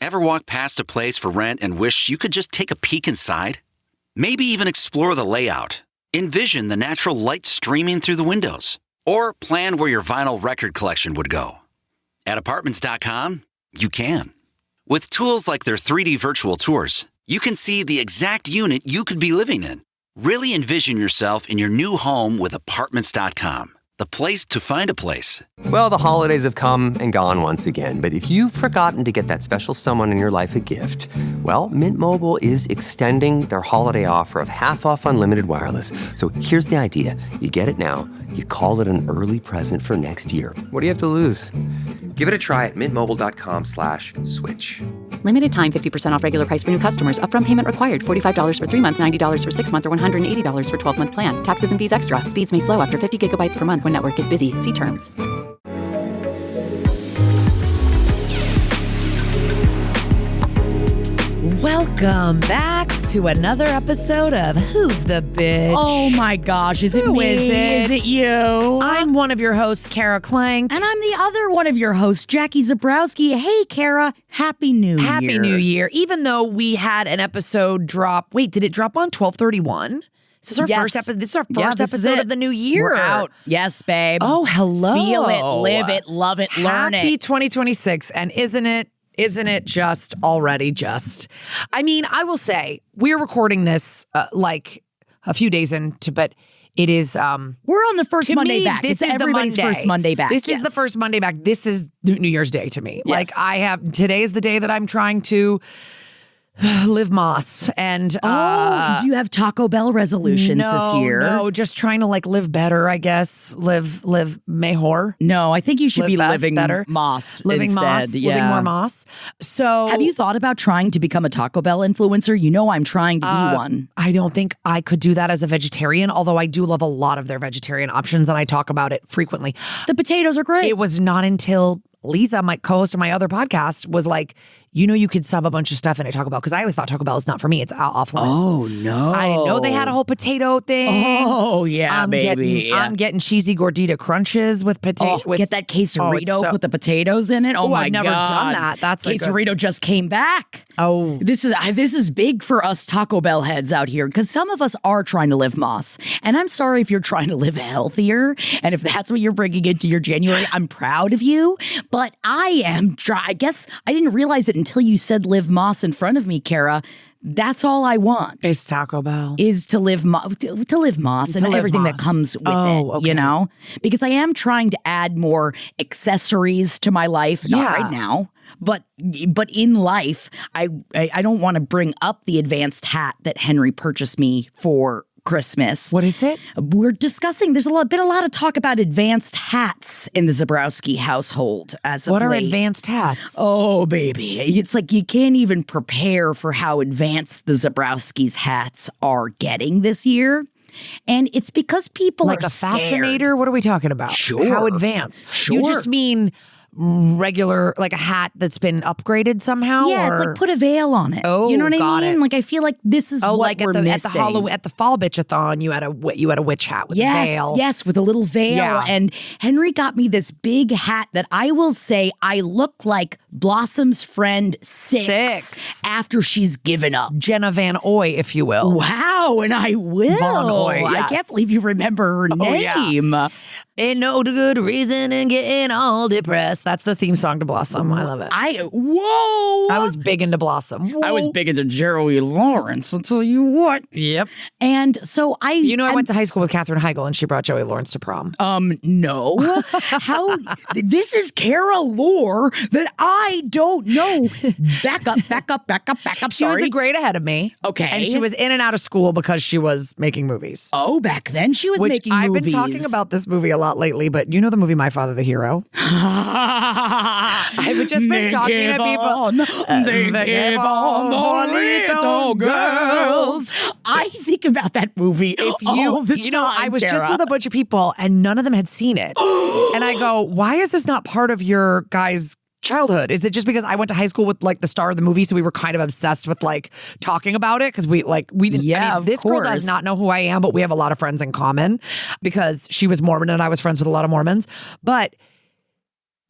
Ever walk past a place for rent and wish you could just take a peek inside? Maybe even explore the layout. Envision the natural light streaming through the windows. Or plan where your vinyl record collection would go. At Apartments.com, you can. With tools like their 3D virtual tours, you can see the exact unit you could be living in. Really envision yourself in your new home with Apartments.com. The place to find a place. Well, the holidays have come and gone once again, but if you've forgotten to get that special someone in your life a gift, well, Mint Mobile is extending their holiday offer of half off unlimited wireless. So here's the idea. You get it now, you call it an early present for next year. What do you have to lose? Give it a try at mintmobile.com/switch. Limited time 50% off regular price for new customers. Upfront payment required. $45 for 3 months, $90 for 6 months, or $180 for 12-month plan. Taxes and fees extra. Speeds may slow after 50 gigabytes per month when network is busy. See terms. Welcome back to another episode of Who's the Bitch? Oh my gosh, is it Who me? is it? Is it you? I'm one of your hosts, Kara Clank. And I'm the other one of your hosts, Jackie Zabrowski. Hey, Kara, Happy New Year. Happy New Year. Even though we had an episode drop. Wait, did it drop on 12/31? This is our first episode. This is our first episode of the new year. We're out. Yes, babe. Oh, hello. Feel it, live it, love it, learn Happy it. 2026. And isn't it just already just? I mean, I will say we're recording this like a few days into, but it is. We're on the first Monday back. This It's is everybody's the Monday. first Monday back. This is the first Monday back. This is New Year's Day to me. Yes. Like today is the day that I'm trying to live Moss and do you have Taco Bell resolutions this year? No, just trying to like live better, I guess. Live mejor. No, I think you should Live be fast, living better. Moss Living instead. Moss, Yeah. living more Moss. So Have you thought about trying to become a Taco Bell influencer? You know I'm trying to be one. I don't think I could do that as a vegetarian, although I do love a lot of their vegetarian options and I talk about it frequently. The potatoes are great. It was not until Lisa, my co-host of my other podcast, was like, you could sub a bunch of stuff in at Taco Bell, because I always thought Taco Bell is not for me. It's off limits. Oh, no. I didn't know they had a whole potato thing. Oh, yeah, baby. I'm getting cheesy gordita crunches with potato. Get that quesarito with the potatoes in it. Oh, my I've God. never done that. That's quesarito just came back. Oh, this is big for us Taco Bell heads out here, because some of us are trying to live Moss. And I'm sorry if you're trying to live healthier, and if that's what you're bringing into your January, I'm proud of you. But I am I guess I didn't realize it until you said live Moss in front of me, Kara. That's all I want. It's Taco Bell. Is to live to live Moss and everything that comes with it, okay. you know? Because I am trying to add more accessories to my life, not right now. But in life, I don't want to bring up the advanced hat that Henry purchased me for Christmas. What is it? We're discussing, there's been a lot of talk about advanced hats in the Zabrowski household as of What are late. advanced hats? Oh, baby. It's like you can't even prepare for how advanced the Zabrowski's hats are getting this year. And it's because people like are a scared. fascinator? What are we talking about? Sure. How advanced? Sure. You just mean regular, like a hat that's been upgraded somehow? Yeah, it's like put a veil on it. Oh, you know what I got mean? it. Like I feel like this is what like we're missing. at the Fall Bitchathon, you had a witch hat with a veil. Yes, with a little veil. Yeah. And Henry got me this big hat that I will say I look like Blossom's friend Six after she's given up. Jenna Van Oy, if you will. Wow, and I will. Von Oy, I yes. can't believe you remember her name. Yeah. Ain't no good reason in getting all depressed. That's the theme song to Blossom. I love it. I was big into Blossom. Whoa. I was big into Jerry Lawrence, I'll tell you what. Yep. And so I went to high school with Katherine Heigl, and she brought Joey Lawrence to prom. No. How? This is Kara lore that I don't know. Back up. She was a grade ahead of me. Okay. And she was in and out of school because she was making movies. Oh, back then she was making movies. I've been talking about this movie a lot lately, but you know the movie My Father the Hero? I've just been talking to people. They give on for little girls. I think about that movie all the time, I was just Kara. with a bunch of people and none of them had seen it. And I go, why is this not part of your guys' childhood? Is it just because I went to high school with like the star of the movie, so we were kind of obsessed with like talking about it because we didn't. Yeah, this girl does not know who I am, but we have a lot of friends in common because she was Mormon and I was friends with a lot of Mormons. But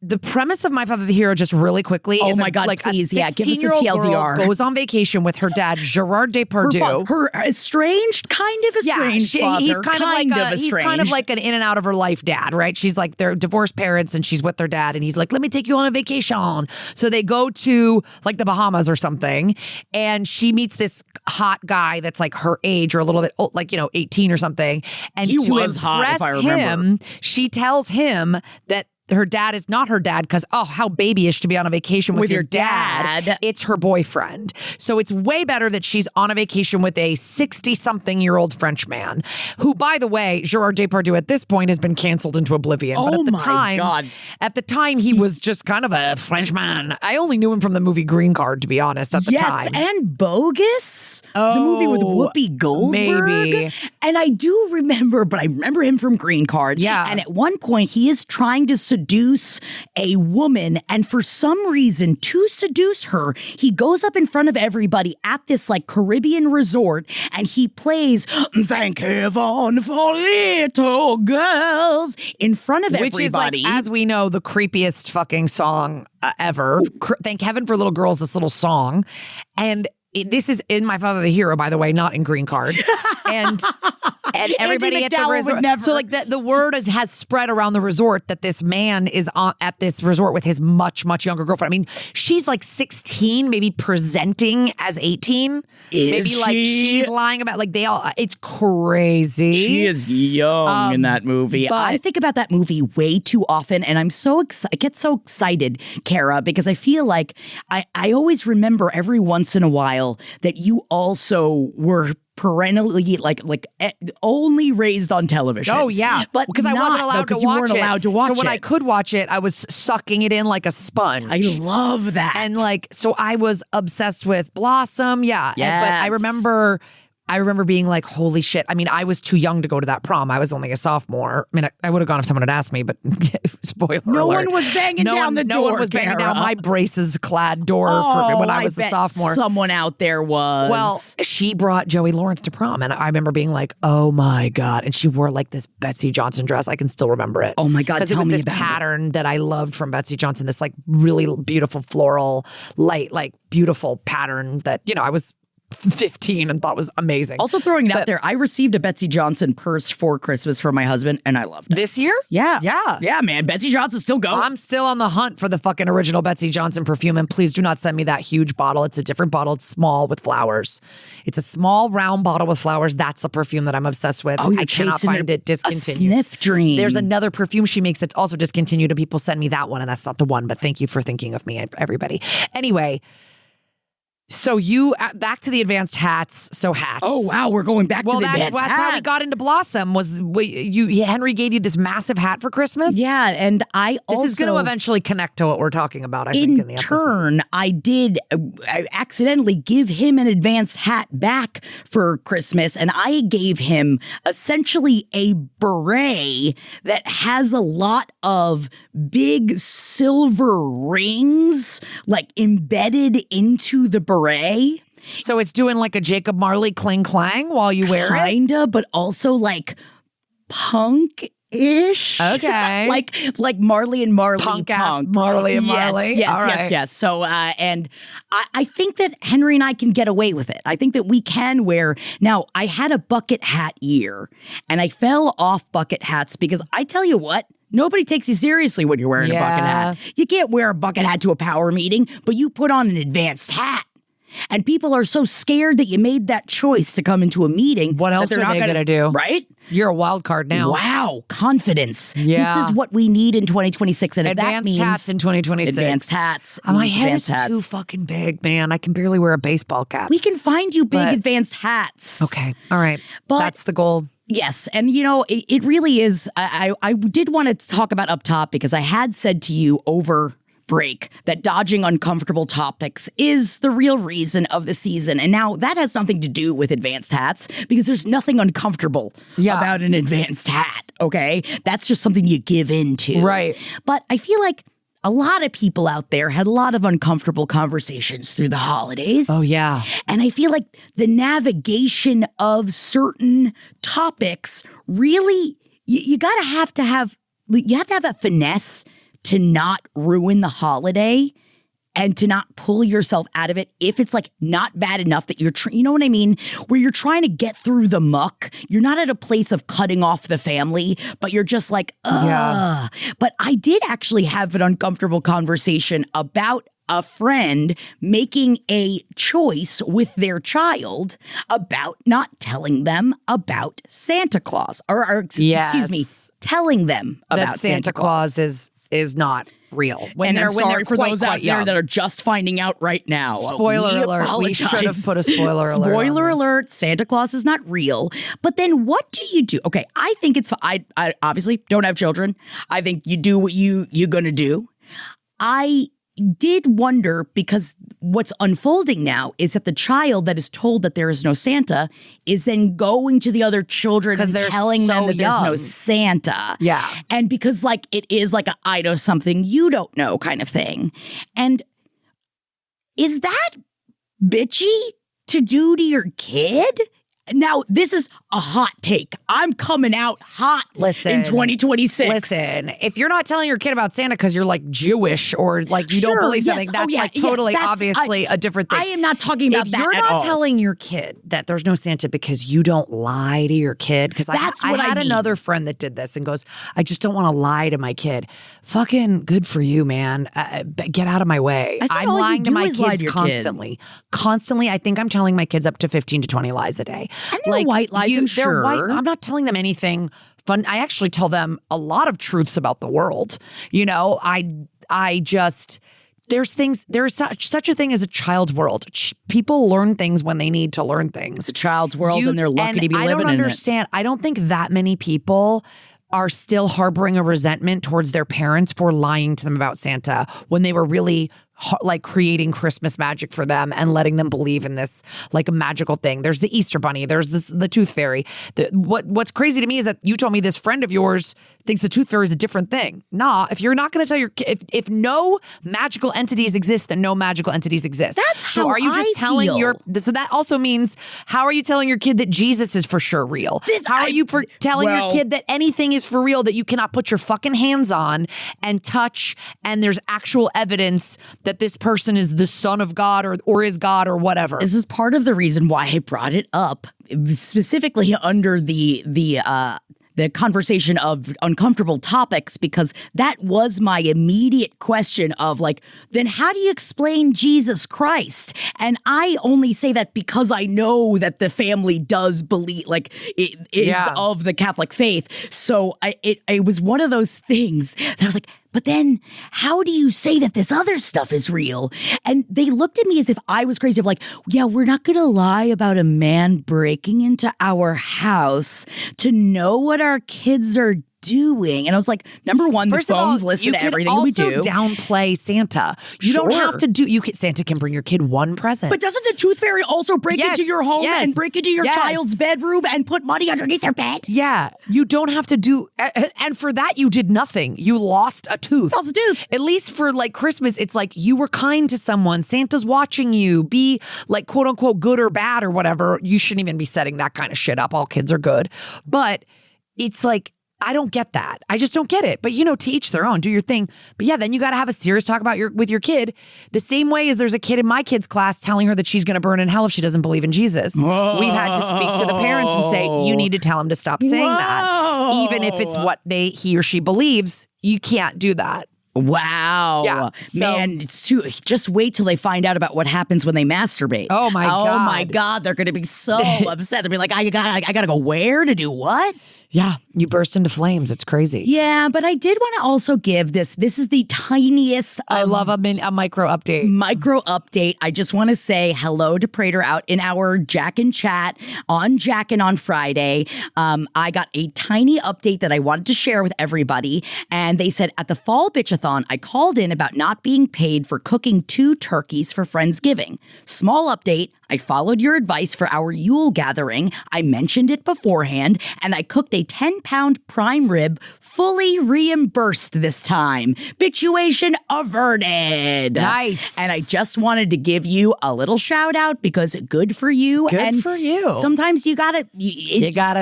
the premise of My Father the Hero, just really quickly. Oh is my God, please. Yeah, give us a 16-year-old TLDR. girl goes on vacation with her dad, Gerard Depardieu. Her estranged, kind of estranged father. He's kind of like an in and out of her life dad, right? She's like, they're divorced parents and she's with their dad. And he's like, let me take you on a vacation. So they go to like the Bahamas or something. And she meets this hot guy that's like her age or a little bit old, like, 18 or something. And he to was hot, if I remember. him, she tells him that her dad is not her dad because, how babyish to be on a vacation with your dad. It's her boyfriend. So it's way better that she's on a vacation with a 60-something-year-old French man who, by the way, Gerard Depardieu at this point has been canceled into oblivion. But at the time, he was just kind of a Frenchman. I only knew him from the movie Green Card, to be honest, at the time. Yes, and Bogus, the movie with Whoopi Goldberg. Maybe. And I do remember, but I remember him from Green Card. Yeah. And at one point, he is trying to seduce a woman, and for some reason, to seduce her, he goes up in front of everybody at this like Caribbean resort and he plays "Thank Heaven for Little Girls" in front of everybody. Which is like, as we know, the creepiest fucking song ever. Thank Heaven for Little Girls, this little song. And this is in My Father the Hero, by the way, not in Green Card. And everybody at the resort. So like the word has spread around the resort that this man is at this resort with his much, much younger girlfriend. I mean, she's like 16, maybe presenting as 18. Maybe like she's lying about it's crazy. She is young in that movie. I think about that movie way too often, and I get so excited, Kara, because I feel like I always remember every once in a while that you also were perennially only raised on television. Oh yeah, but because I wasn't allowed to watch it. You weren't allowed to watch it. So when I could watch it, I was sucking it in like a sponge. I love that. And so I was obsessed with Blossom. Yeah. Yes. But I remember being like, holy shit. I mean, I was too young to go to that prom. I was only a sophomore. I mean, I would have gone if someone had asked me, but spoiler alert. No one was banging down the door. No one was banging down my braces-clad door for when I was a sophomore. Someone out there was. Well, she brought Joey Lawrence to prom, and I remember being like, oh my God. And she wore like this Betsy Johnson dress. I can still remember it. Oh my God, because it was this pattern that I loved from Betsy Johnson, this like really beautiful floral, light, like beautiful pattern that, I was 15 and thought was amazing. Also throwing it out there, I received a Betsy Johnson purse for Christmas from my husband, and I loved it. This year? Yeah. Yeah. Yeah, man. Betsy Johnson's still going. I'm still on the hunt for the fucking original Betsy Johnson perfume, and please do not send me that huge bottle. It's a different bottle. It's small with flowers. It's a small round bottle with flowers. That's the perfume that I'm obsessed with. Oh, I cannot find it discontinued. A sniff dream. There's another perfume she makes that's also discontinued, and people send me that one, and that's not the one, but thank you for thinking of me, everybody. Anyway, so back to the advanced hats. So hats. Oh wow, we're going back to the advanced hats. That's how we got into Blossom. Henry gave you this massive hat for Christmas. Yeah, and this is going to eventually connect to what we're talking about. I think in the episode. In turn, I accidentally give him an advanced hat back for Christmas, and I gave him essentially a beret that has a lot of big silver rings like embedded into the beret. So it's doing like a Jacob Marley cling clang while you wear it? Kinda, but also like punk-ish. Okay. like Marley and Marley. Punk-ass Marley and Marley. Yes. So, and I think that Henry and I can get away with it. I think that we can wear. Now, I had a bucket hat year, and I fell off bucket hats because I tell you what, nobody takes you seriously when you're wearing a bucket hat. You can't wear a bucket hat to a power meeting, but you put on an advanced hat. And people are so scared that you made that choice to come into a meeting. What else are they going to do? Right? You're a wild card now. Wow. Confidence. Yeah. This is what we need in 2026. And advanced if that means hats in 2026. Advanced hats. My head is too fucking big, man. I can barely wear a baseball cap. We can find you big advanced hats. Okay. All right. But that's the goal. Yes. And, it really is. I did want to talk about up top because I had said to you over break that dodging uncomfortable topics is the real reason of the season. And now that has something to do with advanced hats because there's nothing uncomfortable about an advanced hat. Okay. That's just something you give into. Right. But I feel like a lot of people out there had a lot of uncomfortable conversations through the holidays. Oh, yeah. And I feel like the navigation of certain topics really, you have to have a finesse to not ruin the holiday and to not pull yourself out of it if it's like not bad enough that you're, you know what I mean? Where you're trying to get through the muck. You're not at a place of cutting off the family, but you're just like, ugh. Yeah. But I did actually have an uncomfortable conversation about a friend making a choice with their child about not telling them about Santa Claus excuse me, telling them about that Santa Claus is not real. And I'm sorry for those out there that are just finding out right now. Spoiler alert. We should have put a spoiler alert. Spoiler alert. Santa Claus is not real. But then what do you do? Okay, I think it's, I obviously don't have children. I think you do what you're going to do. I did wonder, because what's unfolding now is that the child that is told that there is no Santa is then going to the other children and telling them that there's no Santa. Yeah. And because like it is like a I know something you don't know kind of thing. And is that bitchy to do to your kid? Now, this is a hot take. I'm coming out hot in 2026. Listen, if you're not telling your kid about Santa because you're like Jewish or like you don't believe something, that's obviously a different thing. I am not talking about that at all. If you're not telling your kid that there's no Santa because you don't lie to your kid, because I had another friend that did this and goes, I just don't want to lie to my kid. Fucking good for you, man. Get out of my way. I'm lying to my kids constantly. Constantly, I think I'm telling my kids up to 15 to 20 lies a day. And they're like, white lies, I'm sure. I'm not telling them anything fun. I actually tell them a lot of truths about the world. You know, I just, there's such a thing as a child's world. People learn things when they need to learn things. It's a child's world and they're lucky to be living in it. I don't understand. I don't think that many people are still harboring a resentment towards their parents for lying to them about Santa when they were really like creating Christmas magic for them and letting them believe in this like a magical thing. There's the Easter Bunny. There's the Tooth Fairy. What's crazy to me is that you told me this friend of yours thinks the Tooth Fairy is a different thing. Nah, if you're not going to tell your kid, if no magical entities exist, then no magical entities exist. That's how are you just telling feel. So that also means, how are you telling your kid that Jesus is for sure real? How are you telling your kid that anything is for real that you cannot put your fucking hands on and touch, and there's actual evidence that this person is the son of God or is God or whatever? This is part of the reason why I brought it up, specifically under the conversation of uncomfortable topics, because that was my immediate question of like, then how do you explain Jesus Christ? And I only say that because I know that the family does believe, like, it is of the Catholic faith. So it was one of those things that I was like, but then how do you say that this other stuff is real? And they looked at me as if I was crazy, of like, yeah, we're not going to lie about a man breaking into our house to know what our kids are doing. And I was like, number one, the phones listen to everything we do. You can also downplay Santa. You don't have to do, Santa can bring your kid one present. But doesn't the Tooth Fairy also break into your home and break into your child's bedroom and put money underneath their bed? Yeah. You don't have to do, and for that you did nothing. You lost a tooth. Lost a tooth. At least for like Christmas, it's like you were kind to someone. Santa's watching you. Be like quote unquote good or bad or whatever. You shouldn't even be setting that kind of shit up. All kids are good. But it's like, I don't get that. I just don't get it. But, to each their own. Do your thing. But yeah, then you got to have a serious talk about with your kid. The same way as there's a kid in my kid's class telling her that she's going to burn in hell if she doesn't believe in Jesus. Whoa. We've had to speak to the parents and say, you need to tell him to stop saying that. Even if it's what he or she believes, you can't do that. Wow. Yeah. Man, just wait till they find out about what happens when they masturbate. Oh my God. Oh my God. They're going to be so upset. They'll be like, I gotta go where to do what? Yeah. You burst into flames. It's crazy. Yeah. But I did want to also give this is the tiniest. I love a micro update. Micro update. I just want to say hello to Prater out in our Jack and Chat on Jack and on Friday. I got a tiny update that I wanted to share with everybody. And they said at the Fall Bitchathon, I called in about not being paid for cooking 2 turkeys for Friendsgiving. Small update. I followed your advice for our Yule gathering. I mentioned it beforehand, and I cooked a 10-pound prime rib, fully reimbursed this time. Bitchuation averted. Nice. And I just wanted to give you a little shout out because good for you. Good for you. Sometimes you gotta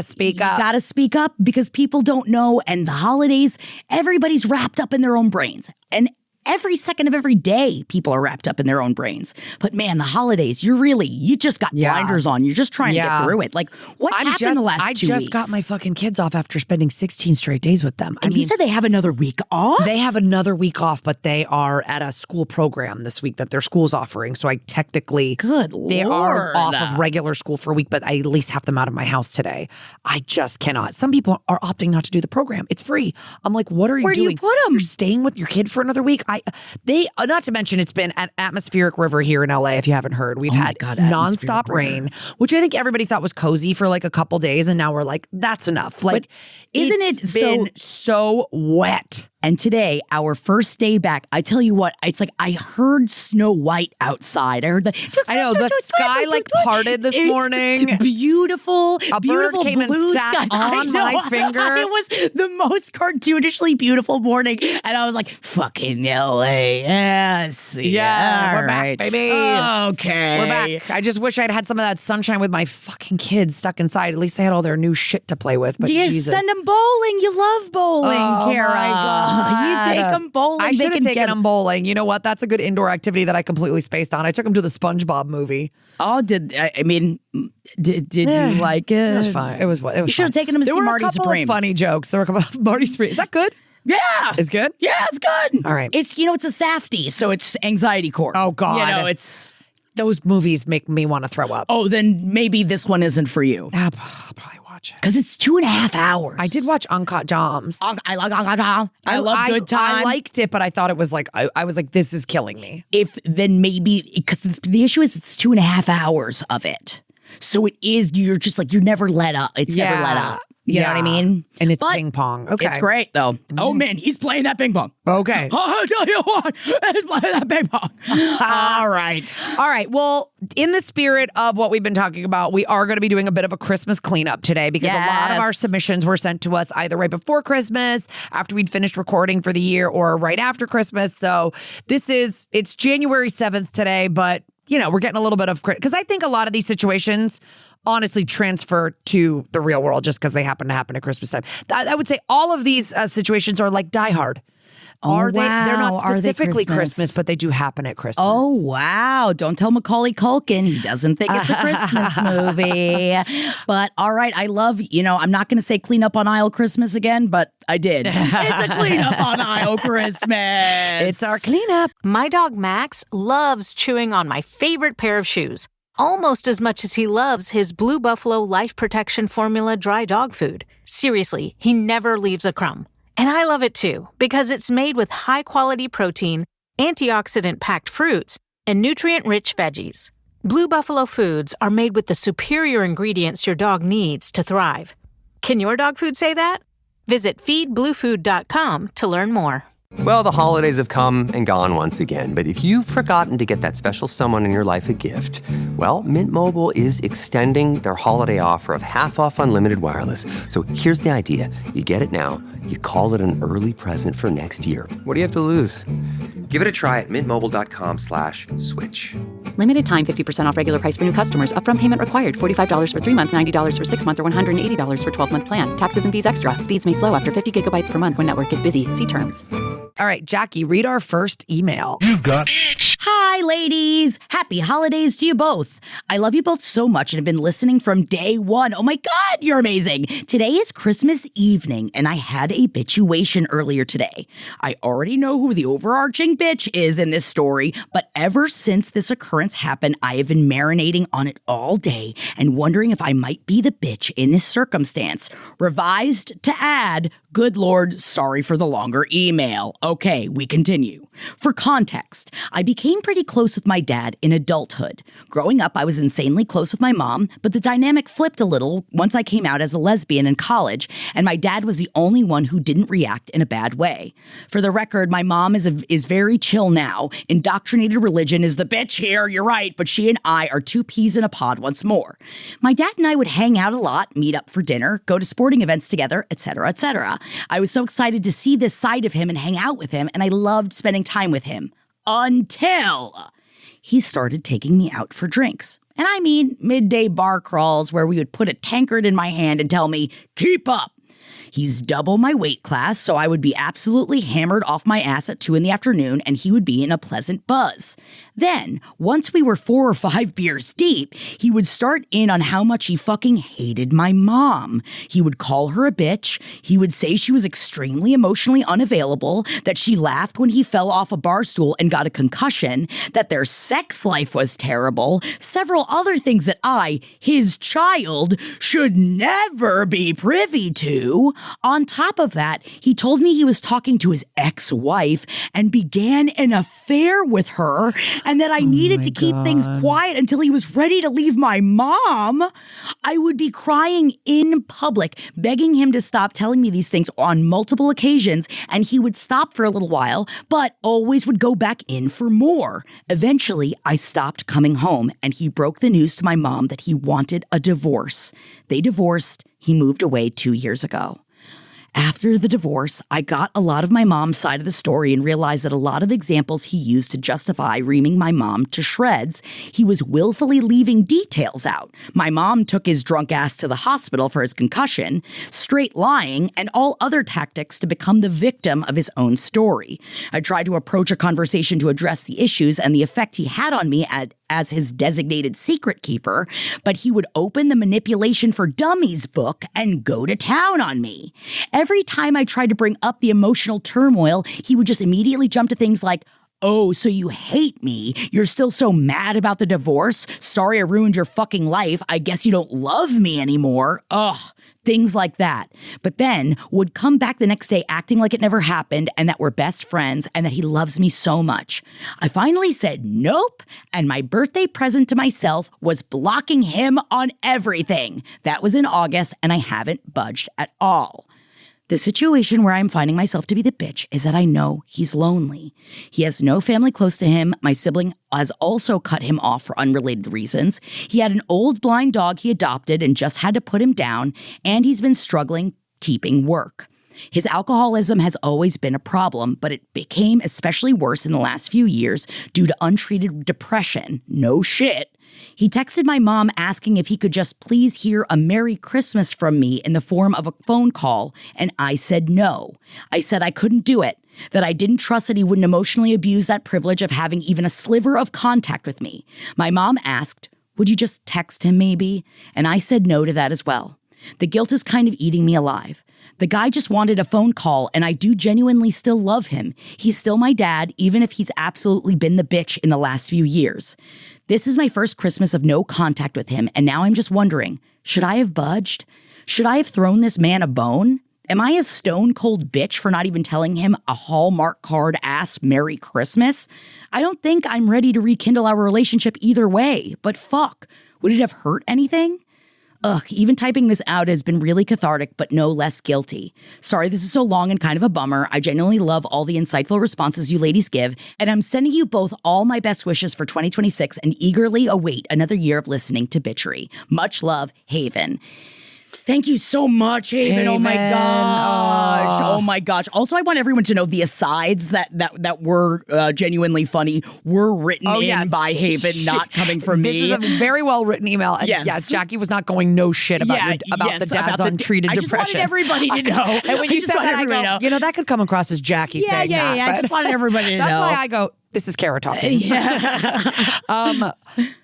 speak up. You gotta speak up because people don't know. And the holidays, everybody's wrapped up in their own brains. And every second of every day, people are wrapped up in their own brains. But man, the holidays, you just got blinders on. You're just trying to get through it. Like, what happened the last 2 weeks? I just got my fucking kids off after spending 16 straight days with them. And you said they have another week off? They have another week off, but they are at a school program this week that their school's offering. So I technically, they are off of regular school for a week, but I at least have them out of my house today. I just cannot. Some people are opting not to do the program. It's free. I'm like, what are you doing? Where do you put them? You're staying with your kid for another week? Not to mention, it's been an atmospheric river here in LA. If you haven't heard, we've had nonstop rain, which I think everybody thought was cozy for like a couple days, and now we're like, that's enough. Like, it's been so wet. And today, our first day back, I tell you what, it's like I heard Snow White outside. I heard the sky like parted this morning. Beautiful, a beautiful bird came blue and sat skies. on my finger. It was the most cartoonishly beautiful morning, and I was like, "Fucking LA, yes, we're right. back, baby. Okay, we're back." I just wish I'd had some of that sunshine with my fucking kids stuck inside. At least they had all their new shit to play with. But do you Jesus. send them bowling? You love bowling, Kara. My God. You take them bowling. I should have taken them bowling. You know what? That's a good indoor activity that I completely spaced on. I took them to the SpongeBob movie. Oh, did you like it? It was fine. It was You should have taken them to see Marty Supreme. There were a couple of funny jokes. There were a couple of Marty Supreme. Is that good? Yeah. It's good? Yeah, it's good. All right. It's a safety, so it's anxiety core. Oh, God. It's... Those movies make me want to throw up. Oh, then maybe this one isn't for you. I'll probably watch it. Because it's 2.5 hours. I did watch Uncut Gems. I love Good Time. I liked it, but I thought it was like, I was like, this is killing me. Then maybe, because the issue is it's 2.5 hours of it. So it is, you're just like, you're never let up. It's never let up. You know what I mean? And it's ping pong. Okay. It's great, though. Oh, man, he's playing that ping pong. Okay. I'll tell you what, he's playing that ping pong. All right. All right. Well, in the spirit of what we've been talking about, we are going to be doing a bit of a Christmas cleanup today because a lot of our submissions were sent to us either right before Christmas, after we'd finished recording for the year, or right after Christmas. So it's January 7th today, but, we're getting a little bit of, because I think a lot of these situations honestly transfer to the real world just because they happen to happen at Christmas time. I would say all of these situations are like Die Hard. They're not specifically Christmas, but they do happen at Christmas. Oh, wow. Don't tell Macaulay Culkin. He doesn't think it's a Christmas movie. But all right, I love, I'm not going to say clean up on aisle Christmas again, but I did. It's a clean up on aisle Christmas. It's our cleanup. My dog Max loves chewing on my favorite pair of shoes, almost as much as he loves his Blue Buffalo Life Protection Formula dry dog food. Seriously, he never leaves a crumb. And I love it too, because it's made with high-quality protein, antioxidant-packed fruits, and nutrient-rich veggies. Blue Buffalo foods are made with the superior ingredients your dog needs to thrive. Can your dog food say that? Visit feedbluefood.com to learn more. Well, the holidays have come and gone once again, but if you've forgotten to get that special someone in your life a gift, well, Mint Mobile is extending their holiday offer of half off unlimited wireless. So here's the idea. You get it now, you call it an early present for next year. What do you have to lose? Give it a try at mintmobile.com/switch. Limited time 50% off regular price for new customers. Upfront payment required. $45 for 3 months, $90 for 6 months, or $180 for 12-month plan. Taxes and fees extra. Speeds may slow after 50 gigabytes per month when network is busy. See terms. All right, Jackie, read our first email. Hi, ladies. Happy holidays to you both. I love you both so much and have been listening from day one. Oh my God, you're amazing. Today is Christmas evening, and I had a bitchuation earlier today. I already know who the overarching bitch is in this story, but ever since this occurrence happened, I have been marinating on it all day and wondering if I might be the bitch in this circumstance. Revised to add, good Lord, sorry for the longer email. Okay, we continue. For context, I became pretty close with my dad in adulthood. Growing up, I was insanely close with my mom, but the dynamic flipped a little once I came out as a lesbian in college, and my dad was the only one who didn't react in a bad way. For the record, my mom is very chill now. Indoctrinated religion is the bitch here, you're right, but she and I are two peas in a pod once more. My dad and I would hang out a lot, meet up for dinner, go to sporting events together, etc., etc. I was so excited to see this side of him and hang out with him, and I loved spending time with him. Until he started taking me out for drinks. And I mean midday bar crawls where we would put a tankard in my hand and tell me, keep up. He's double my weight class, so I would be absolutely hammered off my ass at 2 p.m, and he would be in a pleasant buzz. Then, once we were 4 or 5 beers deep, he would start in on how much he fucking hated my mom. He would call her a bitch. He would say she was extremely emotionally unavailable, that she laughed when he fell off a bar stool and got a concussion, that their sex life was terrible, several other things that I, his child, should never be privy to. On top of that, he told me he was talking to his ex-wife and began an affair with her, and that I needed to keep things quiet until he was ready to leave my mom. I would be crying in public, begging him to stop telling me these things on multiple occasions, and he would stop for a little while, but always would go back in for more. Eventually, I stopped coming home, and he broke the news to my mom that he wanted a divorce. They divorced. He moved away 2 years ago. After the divorce, I got a lot of my mom's side of the story and realized that a lot of examples he used to justify reaming my mom to shreds, he was willfully leaving details out. My mom took his drunk ass to the hospital for his concussion, straight lying, and all other tactics to become the victim of his own story. I tried to approach a conversation to address the issues and the effect he had on me as his designated secret keeper, but he would open the Manipulation for Dummies book and go to town on me. Every time I tried to bring up the emotional turmoil, he would just immediately jump to things like, oh, so you hate me? You're still so mad about the divorce? Sorry I ruined your fucking life. I guess you don't love me anymore. Ugh. Things like that. But then would come back the next day acting like it never happened and that we're best friends and that he loves me so much. I finally said nope, and my birthday present to myself was blocking him on everything. That was in August, and I haven't budged at all. The situation where I'm finding myself to be the bitch is that I know he's lonely. He has no family close to him. My sibling has also cut him off for unrelated reasons. He had an old blind dog he adopted and just had to put him down, and he's been struggling keeping work. His alcoholism has always been a problem, but it became especially worse in the last few years due to untreated depression. No shit. He texted my mom asking if he could just please hear a Merry Christmas from me in the form of a phone call, and I said no. I said I couldn't do it, that I didn't trust that he wouldn't emotionally abuse that privilege of having even a sliver of contact with me. My mom asked, would you just text him maybe? And I said no to that as well. The guilt is kind of eating me alive. The guy just wanted a phone call, and I do genuinely still love him. He's still my dad, even if he's absolutely been the bitch in the last few years. This is my first Christmas of no contact with him, and now I'm just wondering, should I have budged? Should I have thrown this man a bone? Am I a stone-cold bitch for not even telling him a Hallmark card-ass Merry Christmas? I don't think I'm ready to rekindle our relationship either way, but fuck, would it have hurt anything? Ugh, even typing this out has been really cathartic, but no less guilty. Sorry this is so long and kind of a bummer. I genuinely love all the insightful responses you ladies give, and I'm sending you both all my best wishes for 2026 and eagerly await another year of listening to bitchery. Much love, Haven. Thank you so much, Haven. Oh my gosh. Oh my gosh. Also, I want everyone to know the asides that were genuinely funny were written by Haven, not coming from me. This is a very well written email. And yes, Jackie was not going no shit about the dad's untreated depression. I just wanted everybody to know. And when you said that, I go, that could come across as Jackie saying that. Yeah, I just wanted everybody to know. That's why I go, this is Kara talking. Yeah.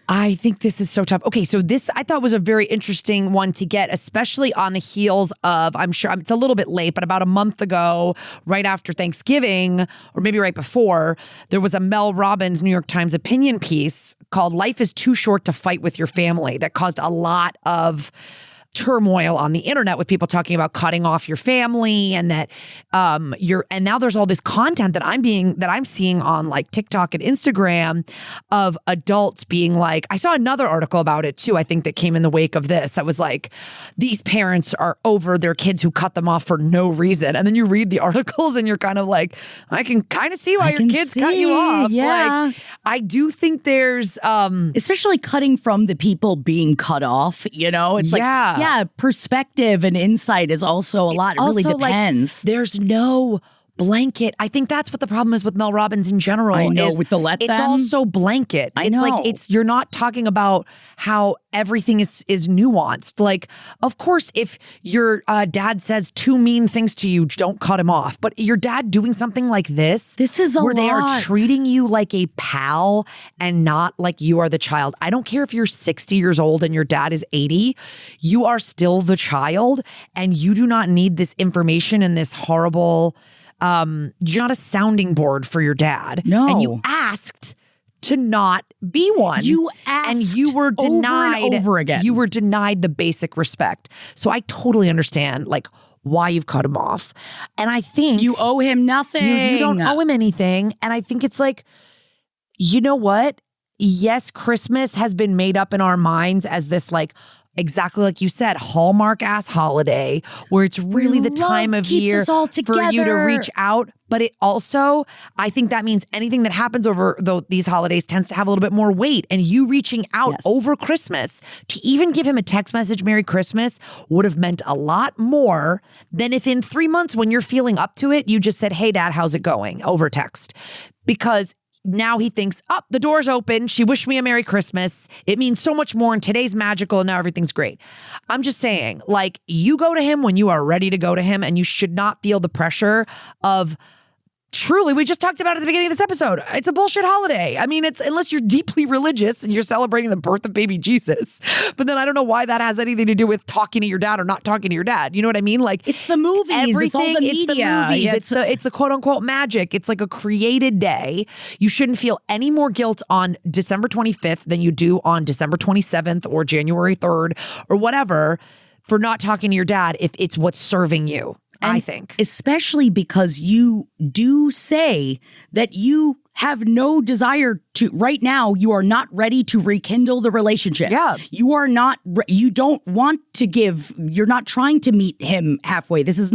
I think this is so tough. Okay, so this I thought was a very interesting one to get, especially on the heels of, I'm sure it's a little bit late, but about a month ago, right after Thanksgiving, or maybe right before, there was a Mel Robbins New York Times opinion piece called Life is Too Short to Fight with Your Family that caused a lot of turmoil on the internet with people talking about cutting off your family and that and now there's all this content that I'm seeing on like TikTok and Instagram of adults being like, I saw another article about it too, I think that came in the wake of this, that was like, these parents are over their kids who cut them off for no reason. And then you read the articles and you're kind of like, I can kind of see why your kids cut you off. Yeah. Like, I do think there's especially cutting from the people being cut off, it's like, perspective and insight is also a lot. It really depends. Like, there's no blanket. I think that's what the problem is with Mel Robbins in general. I know, with the let them. It's also blanket. I know. Like you're not talking about how everything is nuanced. Like, of course, if your dad says 2 mean things to you, don't cut him off. But your dad doing something like this is where a they are lot. treating you like a pal and not like you are the child. I don't care if you're 60 years old and your dad is 80. You are still the child, and you do not need this information and this horrible. You're not a sounding board for your dad. No. And you asked to not be one. You asked and you were denied over and over again. You were denied the basic respect. So I totally understand like why you've cut him off. And I think you owe him nothing. You don't owe him anything. And I think it's like, you know what? Yes, Christmas has been made up in our minds as this like, exactly like you said, Hallmark ass holiday where it's really the time of year for you to reach out. But it also, I think that means anything that happens over these holidays tends to have a little bit more weight. And you reaching out over Christmas to even give him a text message, Merry Christmas, would have meant a lot more than if in 3 months when you're feeling up to it, you just said, hey, Dad, how's it going? Over text. Because now he thinks, the door's open. She wished me a Merry Christmas. It means so much more, and today's magical, and now everything's great. I'm just saying, like, you go to him when you are ready to go to him, and you should not feel the pressure of, truly, we just talked about it at the beginning of this episode. It's a bullshit holiday. I mean, it's unless you're deeply religious and you're celebrating the birth of baby Jesus. But then I don't know why that has anything to do with talking to your dad or not talking to your dad. You know what I mean? Like, it's the movies. Everything, it's all the media. It's the movies. Yeah, it's the quote unquote magic. It's like a created day. You shouldn't feel any more guilt on December 25th than you do on December 27th or January 3rd or whatever for not talking to your dad if it's what's serving you. I think. Especially because you do say that you have no desire to, right now, you are not ready to rekindle the relationship. Yeah. You are not, you don't want to give, you're not trying to meet him halfway. It's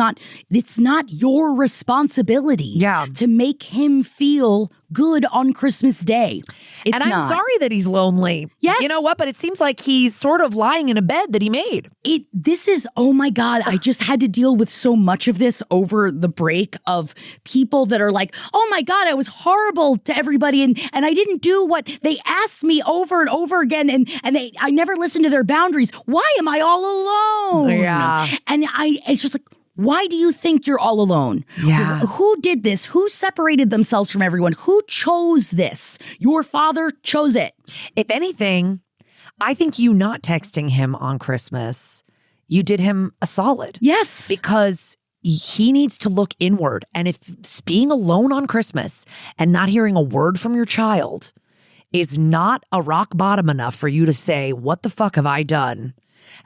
not your responsibility to make him feel good on Christmas Day. And I'm sorry that he's lonely. Yes. You know what? But it seems like he's sort of lying in a bed that he made. This is, oh my God, I just had to deal with so much of this over the break of people that are like, oh my God, I was horrible to everybody and I didn't do what they asked me over and over again and I never listened to their boundaries. Why am I all alone? Yeah. And it's just like, why do you think you're all alone? Yeah. Who did this? Who separated themselves from everyone? Who chose this? Your father chose it. If anything, I think you not texting him on Christmas, you did him a solid. Yes. Because he needs to look inward. And if being alone on Christmas and not hearing a word from your child is not a rock bottom enough for you to say, what the fuck have I done?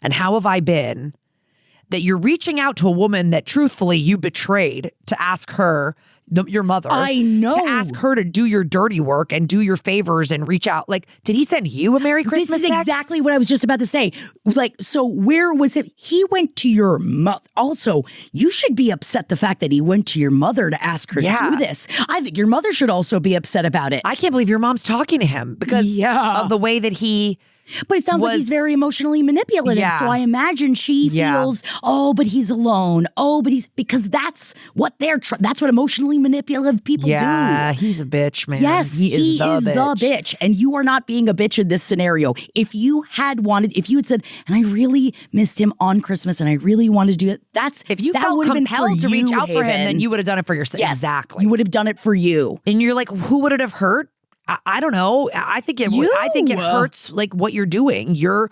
And how have I been? That you're reaching out to a woman that truthfully you betrayed to ask her, your mother. I know. To ask her to do your dirty work and do your favors and reach out. Like, did he send you a Merry Christmas text? This is text? exactly what I was just about to say. Like, so where was it? He went to your mother. Also, you should be upset the fact that he went to your mother to ask her to do this. I think your mother should also be upset about it. I can't believe your mom's talking to him because of the way that he... But it sounds like he's very emotionally manipulative. Yeah. So I imagine she feels, oh, but he's alone. Oh, but because that's what that's what emotionally manipulative people do. Yeah, he's a bitch, man. Yes, he is the bitch. And you are not being a bitch in this scenario. If you had said, and I really missed him on Christmas and I really wanted to do it, if you felt compelled to reach out for him, then you would have done it for yourself. Yes, exactly. You would have done it for you. And you're like, who would it have hurt? I don't know. I think it hurts like what you're doing. You're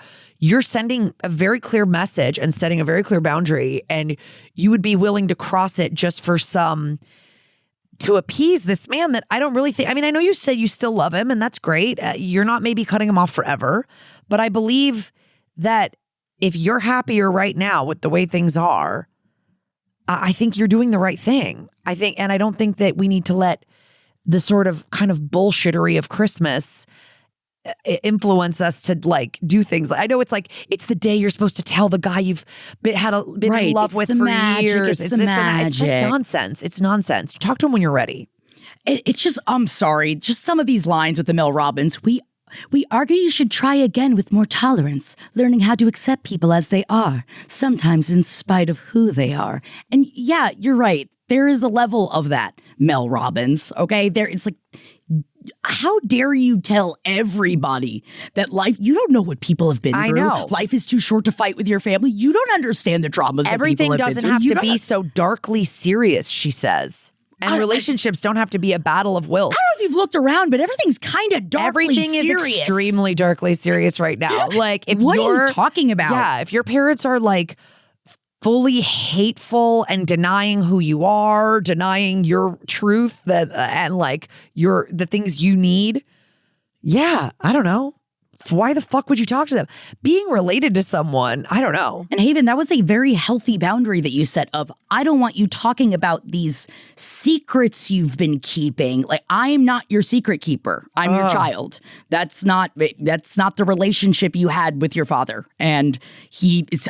sending a very clear message and setting a very clear boundary, and you would be willing to cross it just for to appease this man that I don't really think. I mean, I know you said you still love him, and that's great. You're not maybe cutting him off forever, but I believe that if you're happier right now with the way things are, I think you're doing the right thing. And I don't think that we need to let the sort of kind of bullshittery of Christmas influence us to like do things. I know it's like it's the day you're supposed to tell the guy you've been in love with for years. It's the magic. It's like nonsense. It's nonsense. Talk to him when you're ready. It's just, I'm sorry, just some of these lines with the Mel Robbins. We argue you should try again with more tolerance, learning how to accept people as they are, sometimes in spite of who they are. And yeah, you're right. There is a level of that, Mel Robbins. Okay, it's like, how dare you tell everybody that life, you don't know what people have been through. I know. Life is too short to fight with your family. You don't understand the traumas Everything that people have doesn't been through. have to be so darkly serious, she says. And relationships don't have to be a battle of wills. I don't know if you've looked around, but everything's kind of darkly Everything serious. is extremely darkly serious right now. Like, if what are you talking about? Yeah, if your parents are like fully hateful and denying who you are, denying your truth and like the things you need. Yeah, I don't know. Why the fuck would you talk to them? Being related to someone, I don't know. And Haven, that was a very healthy boundary that you set of, I don't want you talking about these secrets you've been keeping. Like, I'm not your secret keeper. I'm your child. That's not the relationship you had with your father. And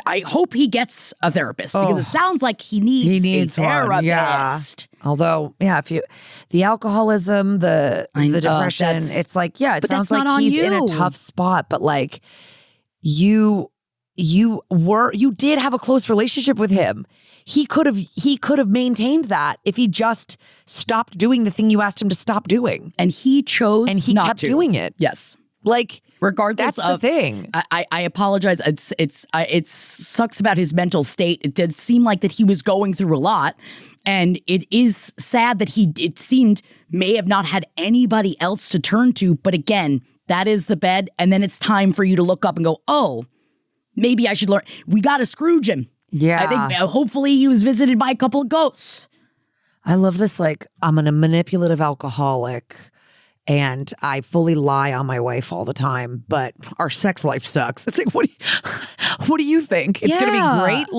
I hope he gets a therapist because it sounds like he needs a therapist. One, yeah. Although, yeah, the alcoholism, the depression, it's like, yeah, it sounds like he's in a tough spot, but like you did have a close relationship with him. He could have maintained that if he just stopped doing the thing you asked him to stop doing. And he chose and he not kept to. doing it. Yes. Like, regardless that's the thing. I apologize. It sucks about his mental state. It did seem like that he was going through a lot. And it is sad that it seemed may have not had anybody else to turn to. But again, that is the bed. And then it's time for you to look up and go, oh, maybe I should learn. We got to Scrooge him. Yeah. I think hopefully he was visited by a couple of ghosts. I love this. Like, I'm a manipulative alcoholic and I fully lie on my wife all the time, but our sex life sucks. It's like, what do you think? It's going to be great.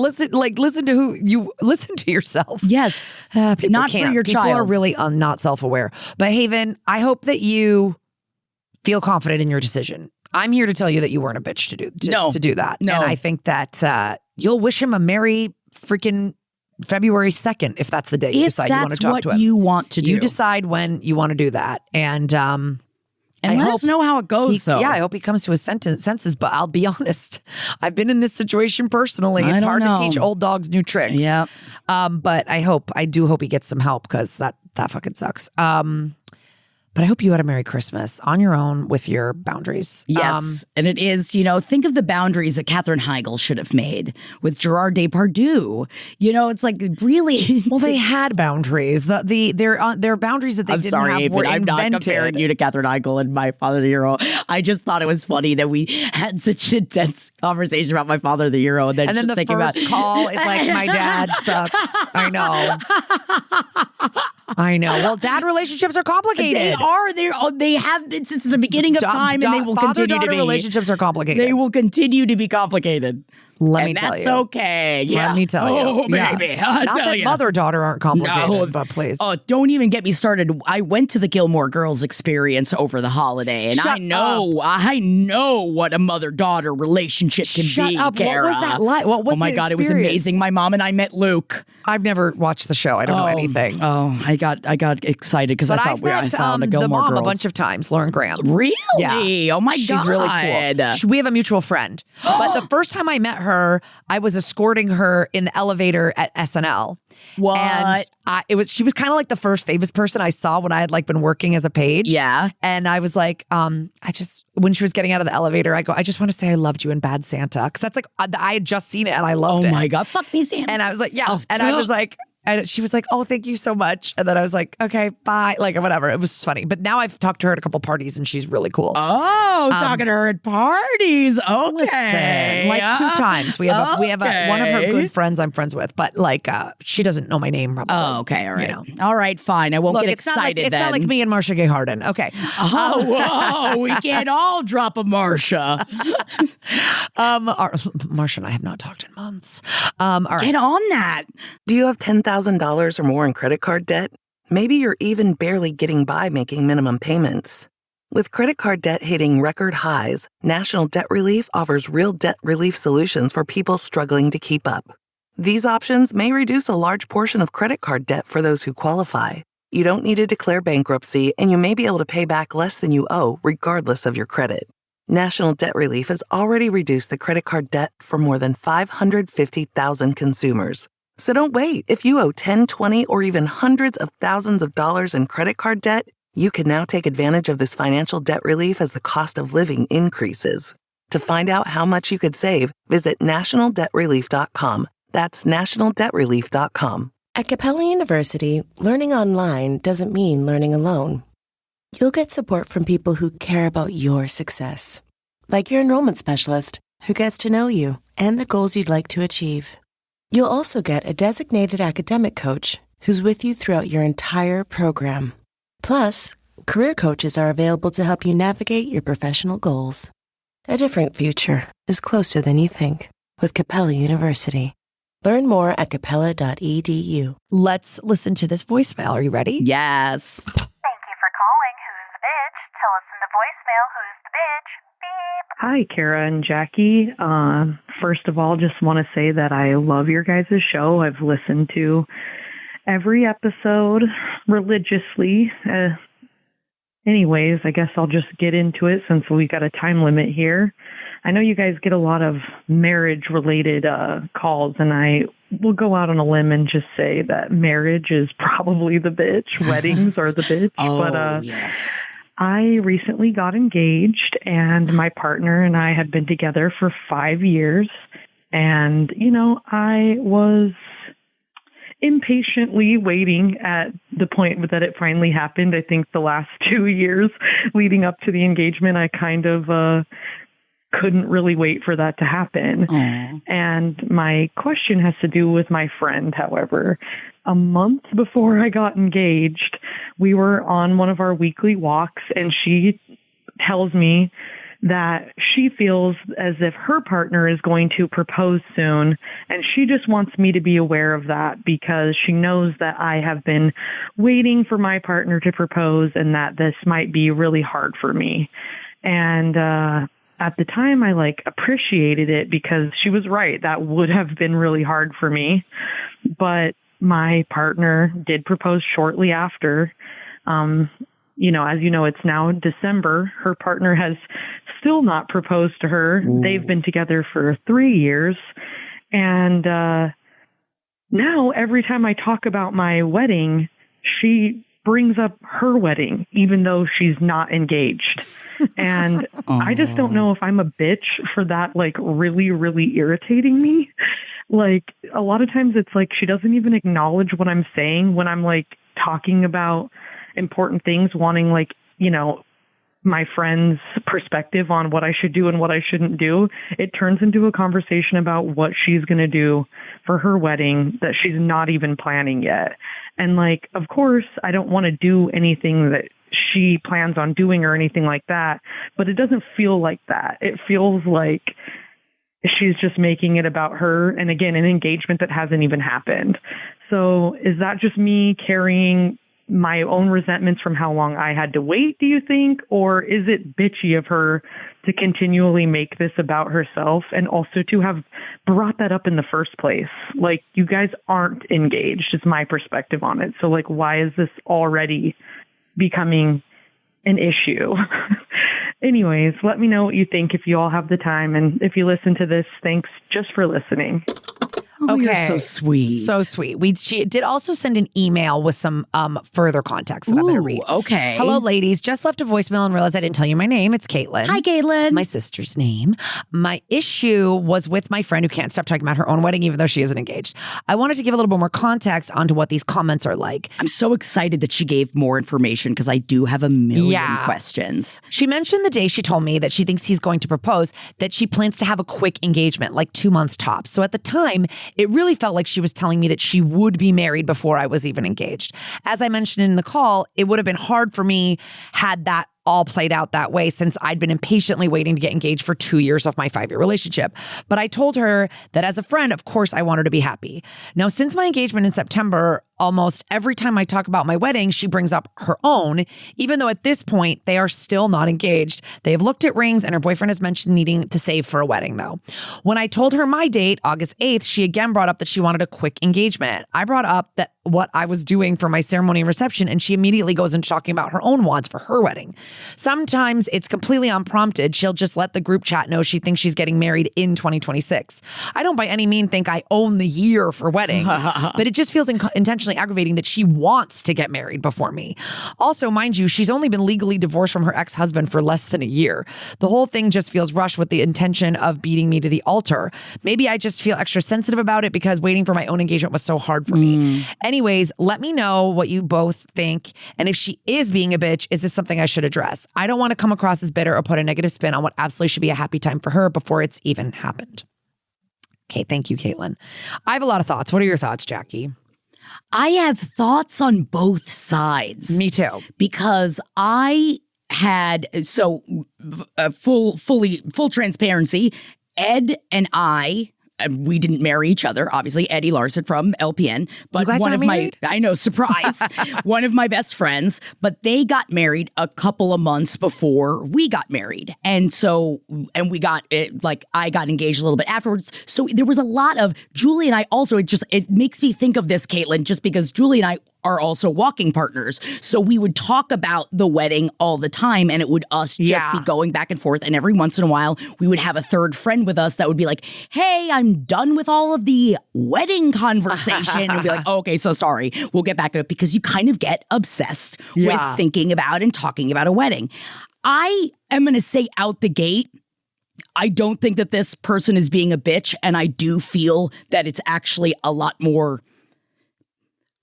Listen to yourself. Yes. People not can't. For your people child. Are really not self-aware. But Haven, I hope that you feel confident in your decision. I'm here to tell you that you weren't a bitch to do that. No. And I think that you'll wish him a merry freaking February 2nd, if that's the day you decide you want to talk to him. If that's what you want to do. You decide when you want to do that. And let us know how it goes, though. Yeah, I hope he comes to his senses. But I'll be honest, I've been in this situation personally. It's hard to teach old dogs new tricks. Yeah. But I do hope he gets some help because that fucking sucks. But I hope you had a Merry Christmas on your own with your boundaries. Yes. And it is, think of the boundaries that Katherine Heigl should have made with Gerard Depardieu. It's like really. Well, they had boundaries. Their boundaries that they didn't have were I'm invented. not comparing you to Katherine Heigl and My Father the Hero. I just thought it was funny that we had such an intense conversation about My Father the Hero. And then the first call is like, my dad sucks. I know. Well, dad relationships are complicated. They are. They have been since the beginning of time, and they will continue to be. Relationships are complicated. They will continue to be complicated. Let me tell you. That's okay. Yeah. Let me tell you. Oh, baby. Not that mother-daughter aren't complicated, but please. Oh, don't even get me started. I went to the Gilmore Girls experience over the holiday, and I know what a mother-daughter relationship can be, up. Kara. What was that like? What was Oh, my God. It was amazing. My mom and I met Luke. I've never watched the show. I don't know anything. Oh, I got excited because I thought I found the Gilmore mom Girls a bunch of times, Lauren Graham. Really? Yeah. Oh, my God. She's really cool. We have a mutual friend. But the first time I met her, I was escorting her in the elevator at SNL. What? And she was kind of like the first famous person I saw when I had been working as a page. Yeah. And I was like, when she was getting out of the elevator, I go, I just want to say I loved you in Bad Santa. Because that's I had just seen it and I loved it. Oh my God. Fuck me, Santa. And I was like, yeah. And I was like, And she was like, oh, thank you so much. And then I was like, okay, bye. Like, whatever. It was funny. But now I've talked to her at a couple parties and she's really cool. Oh, talking to her at parties. Okay. Listen, like 2 times. We have one of her good friends I'm friends with, but like she doesn't know my name probably. Oh, okay. All right. You know. All right, fine. I won't get excited It's not like me and Marsha Gay Harden. Okay. Oh, whoa. We can't all drop a Marsha. Marsha and I have not talked in months. All right. Get on that. Do you have $10,000 or more in credit card debt? Maybe you're even barely getting by making minimum payments. With credit card debt hitting record highs, National Debt Relief offers real debt relief solutions for people struggling to keep up. These options may reduce a large portion of credit card debt for those who qualify. You don't need to declare bankruptcy, and you may be able to pay back less than you owe, regardless of your credit. National Debt Relief has already reduced the credit card debt for more than 550,000 consumers. So don't wait. If you owe 10, 20, or even hundreds of thousands of dollars in credit card debt, you can now take advantage of this financial debt relief as the cost of living increases. To find out how much you could save, visit nationaldebtrelief.com. That's nationaldebtrelief.com. At Capella University, learning online doesn't mean learning alone. You'll get support from people who care about your success, like your enrollment specialist who gets to know you and the goals you'd like to achieve. You'll also get a designated academic coach who's with you throughout your entire program. Plus, career coaches are available to help you navigate your professional goals. A different future is closer than you think with Capella University. Learn more at capella.edu. Let's listen to this voicemail. Are you ready? Yes. Thank you for calling. Who's the bitch? Tell us in the voicemail who's the bitch. Beep. Hi, Kara and Jackie. First of all, just want to say that I love your guys' show. I've listened to every episode religiously. Anyways, I guess I'll just get into it since we got a time limit here. I know you guys get a lot of marriage-related calls, and I will go out on a limb and just say that marriage is probably the bitch. Weddings are the bitch. Yes. I recently got engaged, and my partner and I had been together for 5 years. And, I was impatiently waiting at the point that it finally happened. I think the last 2 years leading up to the engagement, I kind of couldn't really wait for that to happen. Aww. And my question has to do with my friend, however. A month before I got engaged, we were on one of our weekly walks, and she tells me that she feels as if her partner is going to propose soon, and she just wants me to be aware of that because she knows that I have been waiting for my partner to propose and that this might be really hard for me. And at the time, I appreciated it because she was right. That would have been really hard for me. But my partner did propose shortly after. As you know, it's now December. Her partner has still not proposed to her. Ooh. They've been together for 3 years. And now every time I talk about my wedding, she brings up her wedding, even though she's not engaged. And I just don't know if I'm a bitch for that, really, really irritating me. A lot of times it's she doesn't even acknowledge what I'm saying when I'm talking about important things, wanting my friend's perspective on what I should do and what I shouldn't do. It turns into a conversation about what she's going to do for her wedding that she's not even planning yet. And of course, I don't want to do anything that she plans on doing or anything like that, but it doesn't feel like that. It feels like she's just making it about her. And again, an engagement that hasn't even happened. So is that just me carrying my own resentments from how long I had to wait, do you think? Or is it bitchy of her to continually make this about herself and also to have brought that up in the first place? You guys aren't engaged is my perspective on it. So why is this already becoming an issue? Anyways, let me know what you think if you all have the time. And if you listen to this, thanks just for listening. Oh, you're so sweet. So sweet. She did also send an email with some further context that I'm going to read. Okay. Hello, ladies. Just left a voicemail and realized I didn't tell you my name. It's Caitlin. Hi, Caitlin. My sister's name. My issue was with my friend who can't stop talking about her own wedding, even though she isn't engaged. I wanted to give a little bit more context onto what these comments are like. I'm so excited that she gave more information because I do have a million questions. She mentioned the day she told me that she thinks he's going to propose, that she plans to have a quick engagement, like 2 months tops. So at the time, it really felt like she was telling me that she would be married before I was even engaged. As I mentioned in the call, it would have been hard for me had that all played out that way since I'd been impatiently waiting to get engaged for 2 years of my 5-year relationship. But I told her that as a friend, of course, I want her to be happy. Now, since my engagement in September, almost every time I talk about my wedding, she brings up her own, even though at this point, they are still not engaged. They have looked at rings and her boyfriend has mentioned needing to save for a wedding, though. When I told her my date, August 8th, she again brought up that she wanted a quick engagement. I brought up that what I was doing for my ceremony and reception, and she immediately goes into talking about her own wants for her wedding. Sometimes it's completely unprompted. She'll just let the group chat know she thinks she's getting married in 2026. I don't by any means think I own the year for weddings, but it just feels intentionally aggravating that she wants to get married before me. Also, mind you, she's only been legally divorced from her ex-husband for less than a year. The whole thing just feels rushed with the intention of beating me to the altar. Maybe I just feel extra sensitive about it because waiting for my own engagement was so hard for me. Anyways, let me know what you both think. And if she is being a bitch, is this something I should address? I don't want to come across as bitter or put a negative spin on what absolutely should be a happy time for her before it's even happened. Okay, thank you, Caitlin. I have a lot of thoughts. What are your thoughts, Jackie? I have thoughts on both sides. Me too. Because I had, full transparency, Ed and I, we didn't marry each other, obviously. Eddie Larson from LPN, but one of married? I know, surprise, one of my best friends, but they got married a couple of months before we got married. And we got it, like I got engaged a little bit afterwards. So there was a lot of Julie and I also, it makes me think of this, Caitlin, just because Julie and I are also walking partners. So we would talk about the wedding all the time and it would just be going back and forth. And every once in a while, we would have a third friend with us that would be like, hey, I'm done with all of the wedding conversation. And we'd be like, oh, okay, so sorry. We'll get back to it because you kind of get obsessed with thinking about and talking about a wedding. I am going to say out the gate, I don't think that this person is being a bitch. And I do feel that it's actually a lot more,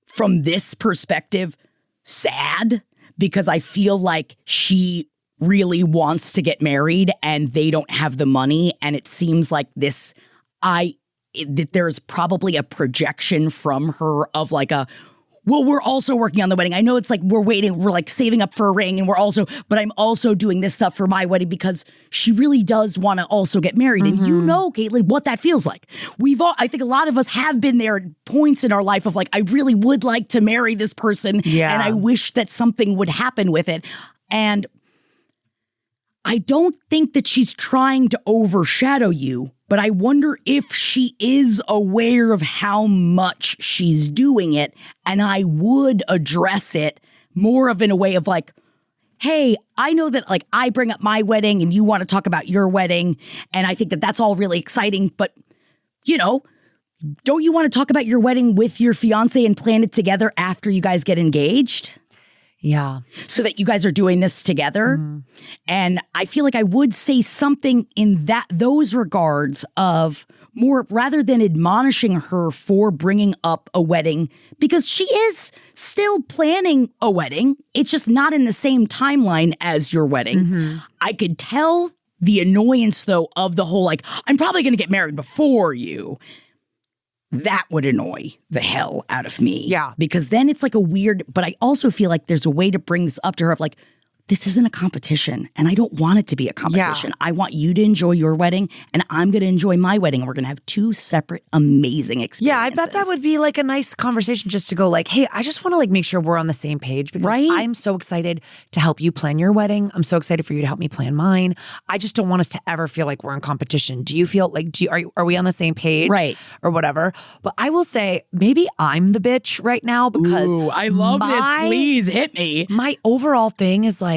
from this perspective, sad, because I feel like she really wants to get married and they don't have the money. And it seems like that there's probably a projection from her of like well, we're also working on the wedding. I know it's like we're like saving up for a ring but I'm also doing this stuff for my wedding because she really does want to also get married. And you know, Caitlin, what that feels like. I think a lot of us have been there at points in our life of like, I really would like to marry this person and I wish that something would happen with it. And I don't think that she's trying to overshadow you, but I wonder if she is aware of how much she's doing it. And I would address it more of in a way of like, hey, I know that like I bring up my wedding and you want to talk about your wedding. And I think that that's all really exciting. But, you know, don't you want to talk about your wedding with your fiance and plan it together after you guys get engaged? Yeah. So that you guys are doing this together. And I feel like I would say something in those regards of more, rather than admonishing her for bringing up a wedding, because she is still planning a wedding. It's just not in the same timeline as your wedding. I could tell the annoyance, though, of the whole, like, I'm probably going to get married before you. That would annoy the hell out of me. Yeah. Because then it's like a weird, but I also feel like there's a way to bring this up to her of like, this isn't a competition and I don't want it to be a competition. Yeah. I want you to enjoy your wedding and I'm going to enjoy my wedding and we're going to have two separate amazing experiences. Yeah, I bet that would be like a nice conversation just to go like, hey, I just want to like make sure we're on the same page because I'm so excited to help you plan your wedding. I'm so excited for you to help me plan mine. I just don't want us to ever feel like we're in competition. Do you feel like, are we on the same page? Right. Or whatever. But I will say maybe I'm the bitch right now because I love this. Please hit me. My overall thing is like,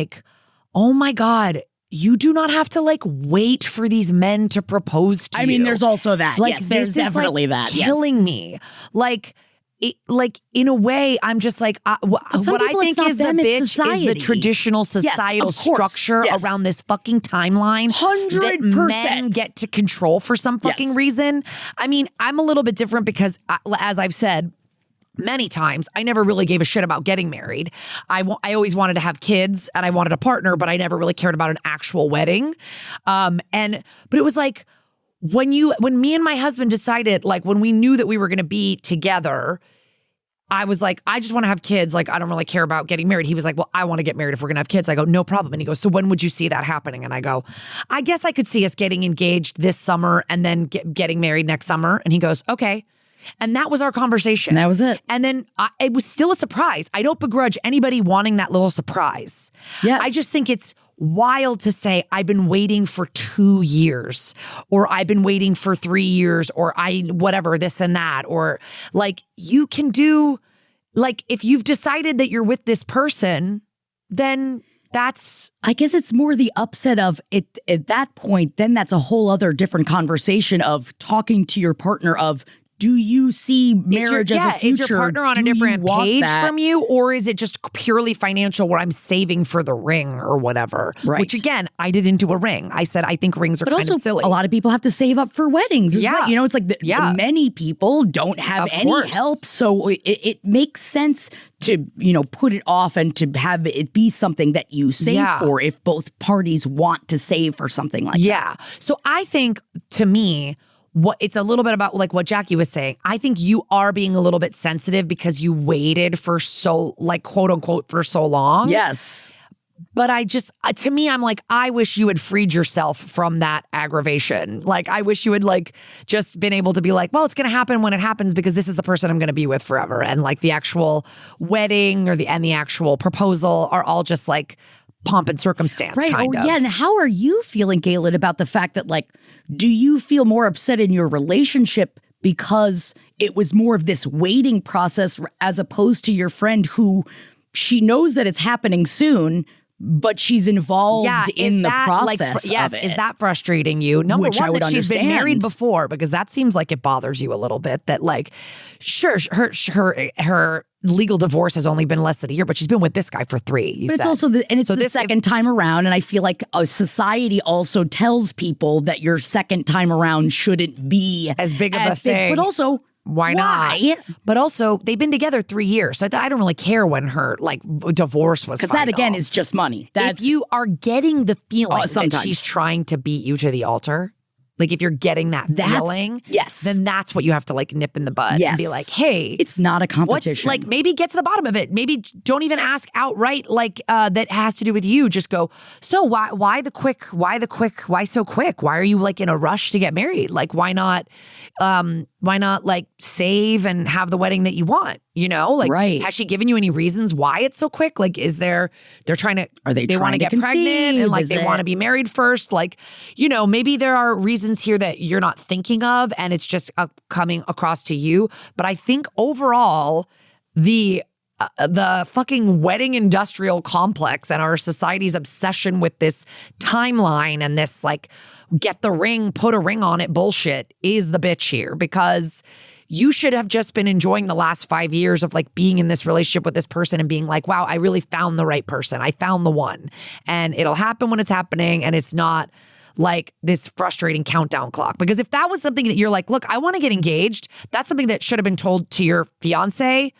oh my God, you do not have to like wait for these men to propose to you. I mean, there's also that. Like, yes, there's this definitely is like that. killing me. Like in a way, I'm just like, what I think is the bitch is the traditional societal structure around this fucking timeline 100% that men get to control for some fucking reason. I mean, I'm a little bit different because, as I've said many times, I never really gave a shit about getting married. I always wanted to have kids and I wanted a partner, but I never really cared about an actual wedding. But it was like, when me and my husband decided, like when we knew that we were going to be together, I was like, I just want to have kids. Like, I don't really care about getting married. He was like, well, I want to get married if we're going to have kids. I go, no problem. And he goes, so when would you see that happening? And I go, I guess I could see us getting engaged this summer and then getting married next summer. And he goes, okay. And that was our conversation. And that was it. And then it was still a surprise. I don't begrudge anybody wanting that little surprise. Yes. I just think it's wild to say, I've been waiting for 2 years, or I've been waiting for 3 years, or whatever, this and that. Or like, you can do, like, if you've decided that you're with this person, then that's, I guess it's more the upset of it at that point. Then that's a whole other different conversation of talking to your partner of, do you see marriage as a future? Is your partner on a different page from you, or is it just purely financial where I'm saving for the ring or whatever? Right. Which again, I didn't do a ring. I said I think rings are kind of silly. A lot of people have to save up for weddings. Yeah. You know, it's like many people don't have any help. So it makes sense to, you know, put it off and to have it be something that you save for if both parties want to save for something like that. Yeah. So I think, to me, it's a little bit about like what Jackie was saying. I think you are being a little bit sensitive because you waited for so, like, quote unquote, for so long. Yes. But I just, to me, I'm like, I wish you had freed yourself from that aggravation. Like, I wish you had like just been able to be like, well, it's going to happen when it happens because this is the person I'm going to be with forever. And like the actual wedding or the actual proposal are all just like pomp and circumstance, right? Kind of. Yeah. And how are you feeling, Galen, about the fact that, like, do you feel more upset in your relationship because it was more of this waiting process as opposed to your friend who she knows that it's happening soon, but she's involved in the process of it? Is that frustrating you? Number Which one, I would that she's understand. been married before, because that seems like it bothers you a little bit. That like, sure, her legal divorce has only been less than a year, but she's been with this guy for 3. It's also the second time around, and I feel like society also tells people that your second time around shouldn't be as big of a thing. But also, why not? But also, they've been together 3 years, so I don't really care when her like divorce was. Because that again is just money. If you are getting the feeling that sometimes she's trying to beat you to the altar. Like, if you're getting that feeling, then that's what you have to like nip in the bud and be like, hey, it's not a competition. Like, maybe get to the bottom of it. Maybe don't even ask outright, like, that has to do with you. Just go, so why so quick? Why are you like in a rush to get married? Like, why not like save and have the wedding that you want? You know, like, has she given you any reasons why it's so quick? Like, they're trying to, they want to get pregnant and like they want to be married first? Like, you know, maybe there are reasons here that you're not thinking of and it's just coming across to you. But I think overall, the fucking wedding industrial complex and our society's obsession with this timeline and this like get the ring, put a ring on it bullshit is the bitch here, because you should have just been enjoying the last 5 years of like being in this relationship with this person and being like, wow, I really found the right person. I found the one, and it'll happen when it's happening. And it's not like this frustrating countdown clock. Because if that was something that you're like, look, I want to get engaged, that's something that should have been told to your fiance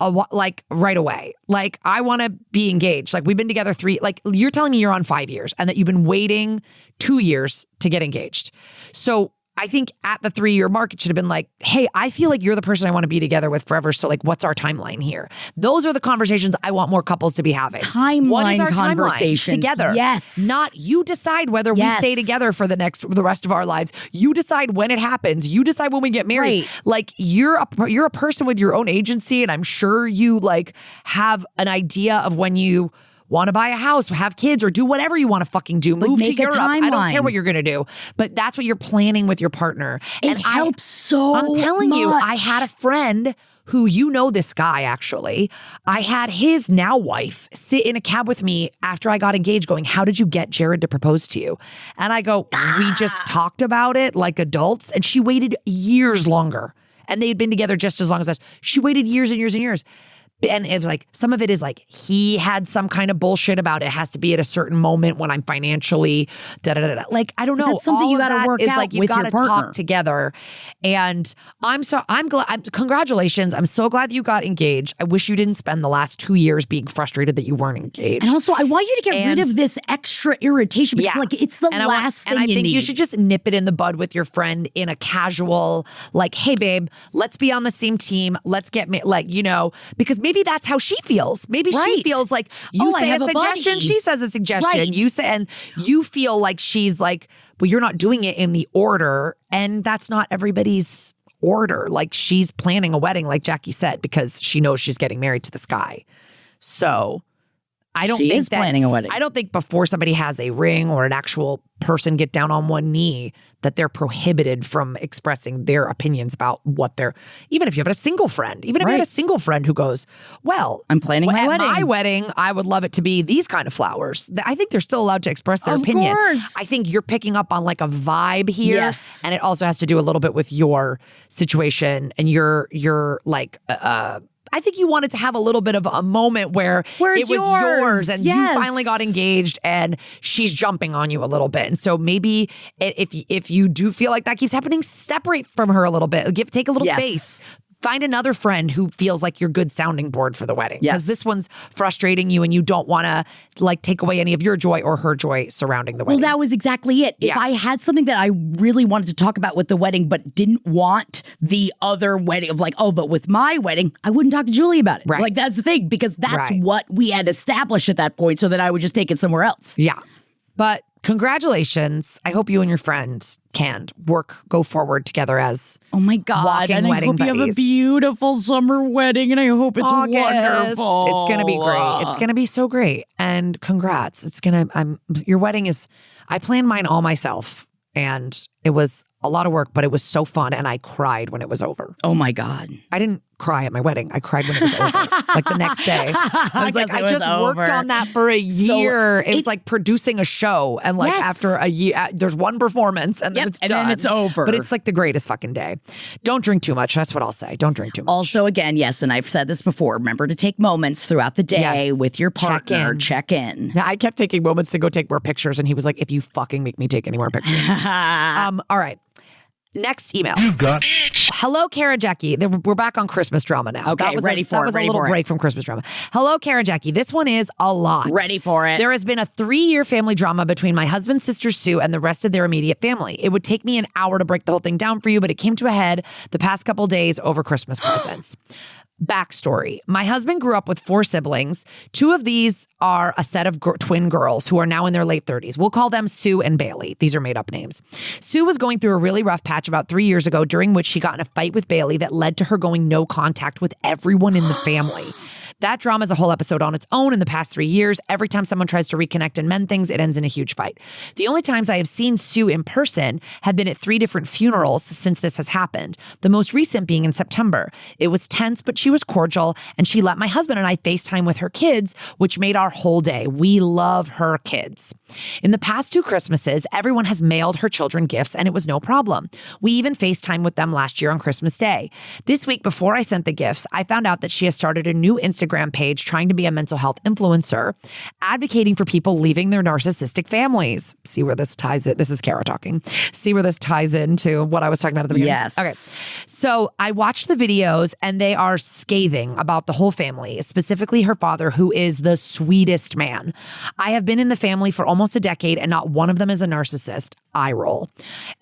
like right away. Like, I want to be engaged. Like, we've been together 3, like you're telling me you're on 5 years and that you've been waiting 2 years to get engaged. So I think at the 3-year mark, it should have been like, hey, I feel like you're the person I want to be together with forever. So like, what's our timeline here? Those are the conversations I want more couples to be having. What is our timeline together? Yes. Not you decide whether we stay together for the rest of our lives. You decide when it happens. You decide when we get married. Right. Like, you're a person with your own agency. And I'm sure you like have an idea of when you want to buy a house, have kids, or do whatever you want to fucking do. Move to make a Europe. I don't care timeline. what you're going to do, but that's what you're planning with your partner. It helps so I'm telling you, much. I had a friend who, this guy actually. I had his now wife sit in a cab with me after I got engaged going, how did you get Jared to propose to you? And I go, we just talked about it like adults. And she waited years longer. And they had been together just as long as us. She waited years and years and years. And it was like, some of it is like, he had some kind of bullshit about it has to be at a certain moment when I'm financially da-da-da-da. Like, I don't know. That's something you got to work out like, you with got your to partner. talk together. And I'm glad, congratulations. I'm so glad you got engaged. I wish you didn't spend the last 2 years being frustrated that you weren't engaged. And also, I want you to get rid of this extra irritation because like it's the last thing and I you think need. you should just nip it in the bud with your friend in a casual, like, hey, babe, let's be on the same team. Let's get because maybe that's how she feels. Maybe she feels like you say a suggestion, she says a suggestion. Right. You say, and you feel like she's like, well, you're not doing it in the order, and that's not everybody's order. Like, she's planning a wedding, like Jackie said, because she knows she's getting married to this guy. So I don't She think is planning a wedding. I don't think before somebody has a ring or an actual person get down on one knee that they're prohibited from expressing their opinions about what they're, even if you have a single friend, even if you had a single friend who goes, well, I'm planning my wedding. At my wedding, I would love it to be these kind of flowers. I think they're still allowed to express their opinion. Of course. I think you're picking up on like a vibe here. Yes. And it also has to do a little bit with your situation and your like, I think you wanted to have a little bit of a moment where it it's was yours and Yes. you finally got engaged and she's jumping on you a little bit. And so maybe if you do feel like that keeps happening, separate from her a little bit. Take a little space. Find another friend who feels like your good sounding board for the wedding. Because this one's frustrating you and you don't want to like take away any of your joy or her joy surrounding the wedding. Well, that was exactly it. If I had something that I really wanted to talk about with the wedding, but didn't want the other wedding of like, oh, but with my wedding, I wouldn't talk to Julie about it. Right. Like, that's the thing, because that's what we had established at that point so that I would just take it somewhere else. Yeah. But congratulations. I hope you and your friend can go forward together as oh my God, walking and I wedding hope you have a buddies. beautiful summer wedding, and I hope it's August. wonderful. It's gonna be great. It's gonna be so great. And congrats. Your wedding is, I planned mine all myself. And it was a lot of work, but it was so fun. And I cried when it was over. Oh my God. I didn't cry at my wedding. I cried when it was over. Like the next day. I was like, I just worked on that for a year. It was like producing a show. And like after a year, there's one performance and then it's done. And then it's over. But it's like the greatest fucking day. Don't drink too much. That's what I'll say. Don't drink too much. Also, again, yes, and I've said this before, remember to take moments throughout the day with your partner. Check in. Now, I kept taking moments to go take more pictures. And he was like, if you fucking make me take any more pictures. All right. Next email. You've got Hello, Kara Jackie. We're back on Christmas drama now. Okay, that was ready for it. That was a little break from Christmas drama. Hello, Kara Jackie. This one is a lot. Ready for it. There has been a 3-year family drama between my husband's sister Sue and the rest of their immediate family. It would take me an hour to break the whole thing down for you, but it came to a head the past couple days over Christmas presents. Backstory. My husband grew up with 4 siblings. 2 of these are a set of twin girls who are now in their late 30s. We'll call them Sue and Bailey. These are made up names. Sue was going through a really rough patch about 3 years ago, during which she got in a fight with Bailey that led to her going no contact with everyone in the family. That drama is a whole episode on its own. In the past 3 years, every time someone tries to reconnect and mend things, it ends in a huge fight. The only times I have seen Sue in person have been at 3 different funerals since this has happened. The most recent being in September. It was tense, but she was cordial, and she let my husband and I FaceTime with her kids, which made our whole day. We love her kids. In the past 2 Christmases, everyone has mailed her children gifts, and it was no problem. We even FaceTime with them last year on Christmas Day. This week, before I sent the gifts, I found out that she has started a new Instagram page trying to be a mental health influencer, advocating for people leaving their narcissistic families. See where this ties it. This is Kara talking. See where this ties into what I was talking about at the beginning. Yes. Okay. So I watched the videos, and they are scathing about the whole family, specifically her father, who is the sweetest man. I have been in the family for almost a decade, and not one of them is a narcissist. I roll.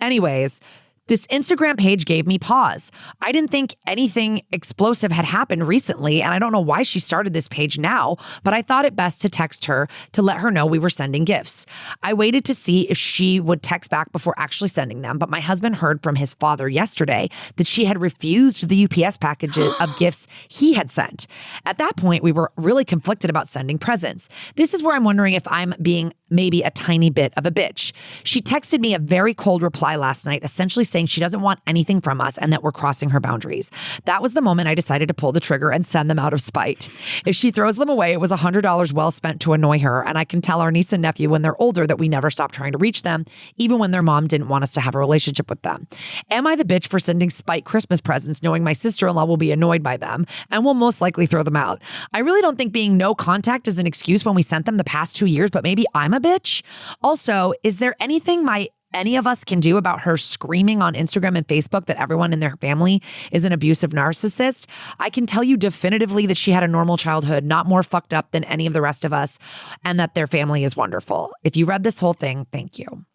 Anyways, This Instagram page gave me pause. I didn't think anything explosive had happened recently, and I don't know why she started this page now, but I thought it best to text her to let her know we were sending gifts. I waited to see if she would text back before actually sending them, but my husband heard from his father yesterday that she had refused the UPS package of gifts he had sent. At that point, we were really conflicted about sending presents. This is where I'm wondering if I'm being maybe a tiny bit of a bitch. She texted me a very cold reply last night, essentially saying she doesn't want anything from us and that we're crossing her boundaries. That was the moment I decided to pull the trigger and send them out of spite. If she throws them away, it was $100 well spent to annoy her, and I can tell our niece and nephew when they're older that we never stopped trying to reach them, even when their mom didn't want us to have a relationship with them. Am I the bitch for sending spite Christmas presents knowing my sister-in-law will be annoyed by them and will most likely throw them out? I really don't think being no contact is an excuse when we sent them the past 2 years, but maybe I'm a bitch. Also, is there anything any of us can do about her screaming on Instagram and Facebook that everyone in their family is an abusive narcissist? I can tell you definitively that she had a normal childhood, not more fucked up than any of the rest of us, and that their family is wonderful. If you read this whole thing, thank you.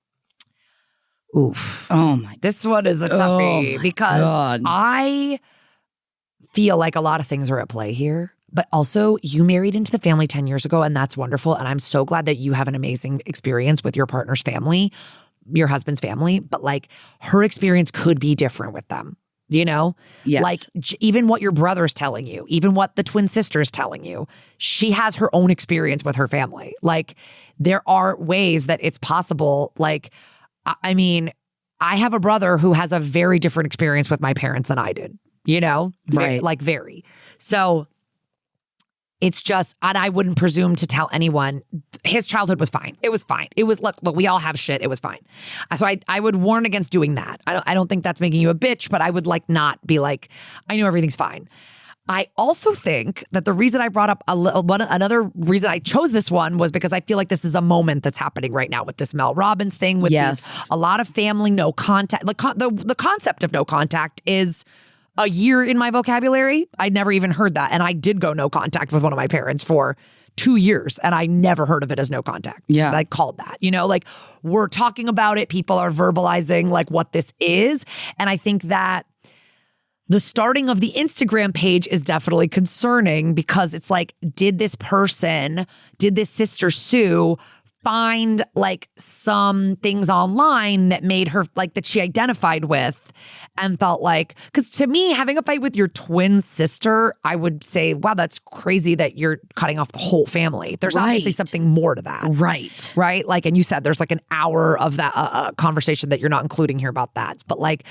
Oof. Oh my. This one is a toughie because God. I feel like a lot of things are at play here. But also, you married into the family 10 years ago, and that's wonderful. And I'm so glad that you have an amazing experience with your partner's family, your husband's family. But like, her experience could be different with them, you know? Yes. Like, even what your brother's telling you, even what the twin sister is telling you, she has her own experience with her family. Like, there are ways that it's possible. Like, I mean, I have a brother who has a very different experience with my parents than I did, you know? Right. Like, very. So it's just, and I wouldn't presume to tell anyone his childhood was fine. It was fine. It was, look, we all have shit. It was fine. So I would warn against doing that. I don't think that's making you a bitch, but I would like not be like, I know everything's fine. I also think that the reason I brought up another reason I chose this one was because I feel like this is a moment that's happening right now with this Mel Robbins thing, with a lot of family no contact. Like the concept of no contact is a year in my vocabulary. I'd never even heard that. And I did go no contact with one of my parents for 2 years, and I never heard of it as no contact. Yeah. I called that, you know, like we're talking about it. People are verbalizing like what this is. And I think that the starting of the Instagram page is definitely concerning because it's like, did this sister Sue find like some things online that made her like that she identified with and felt like, because to me, having a fight with your twin sister, I would say, wow, that's crazy that you're cutting off the whole family. There's obviously something more to that. Right. Right. Like, and you said there's like an hour of that conversation that you're not including here about that. But like,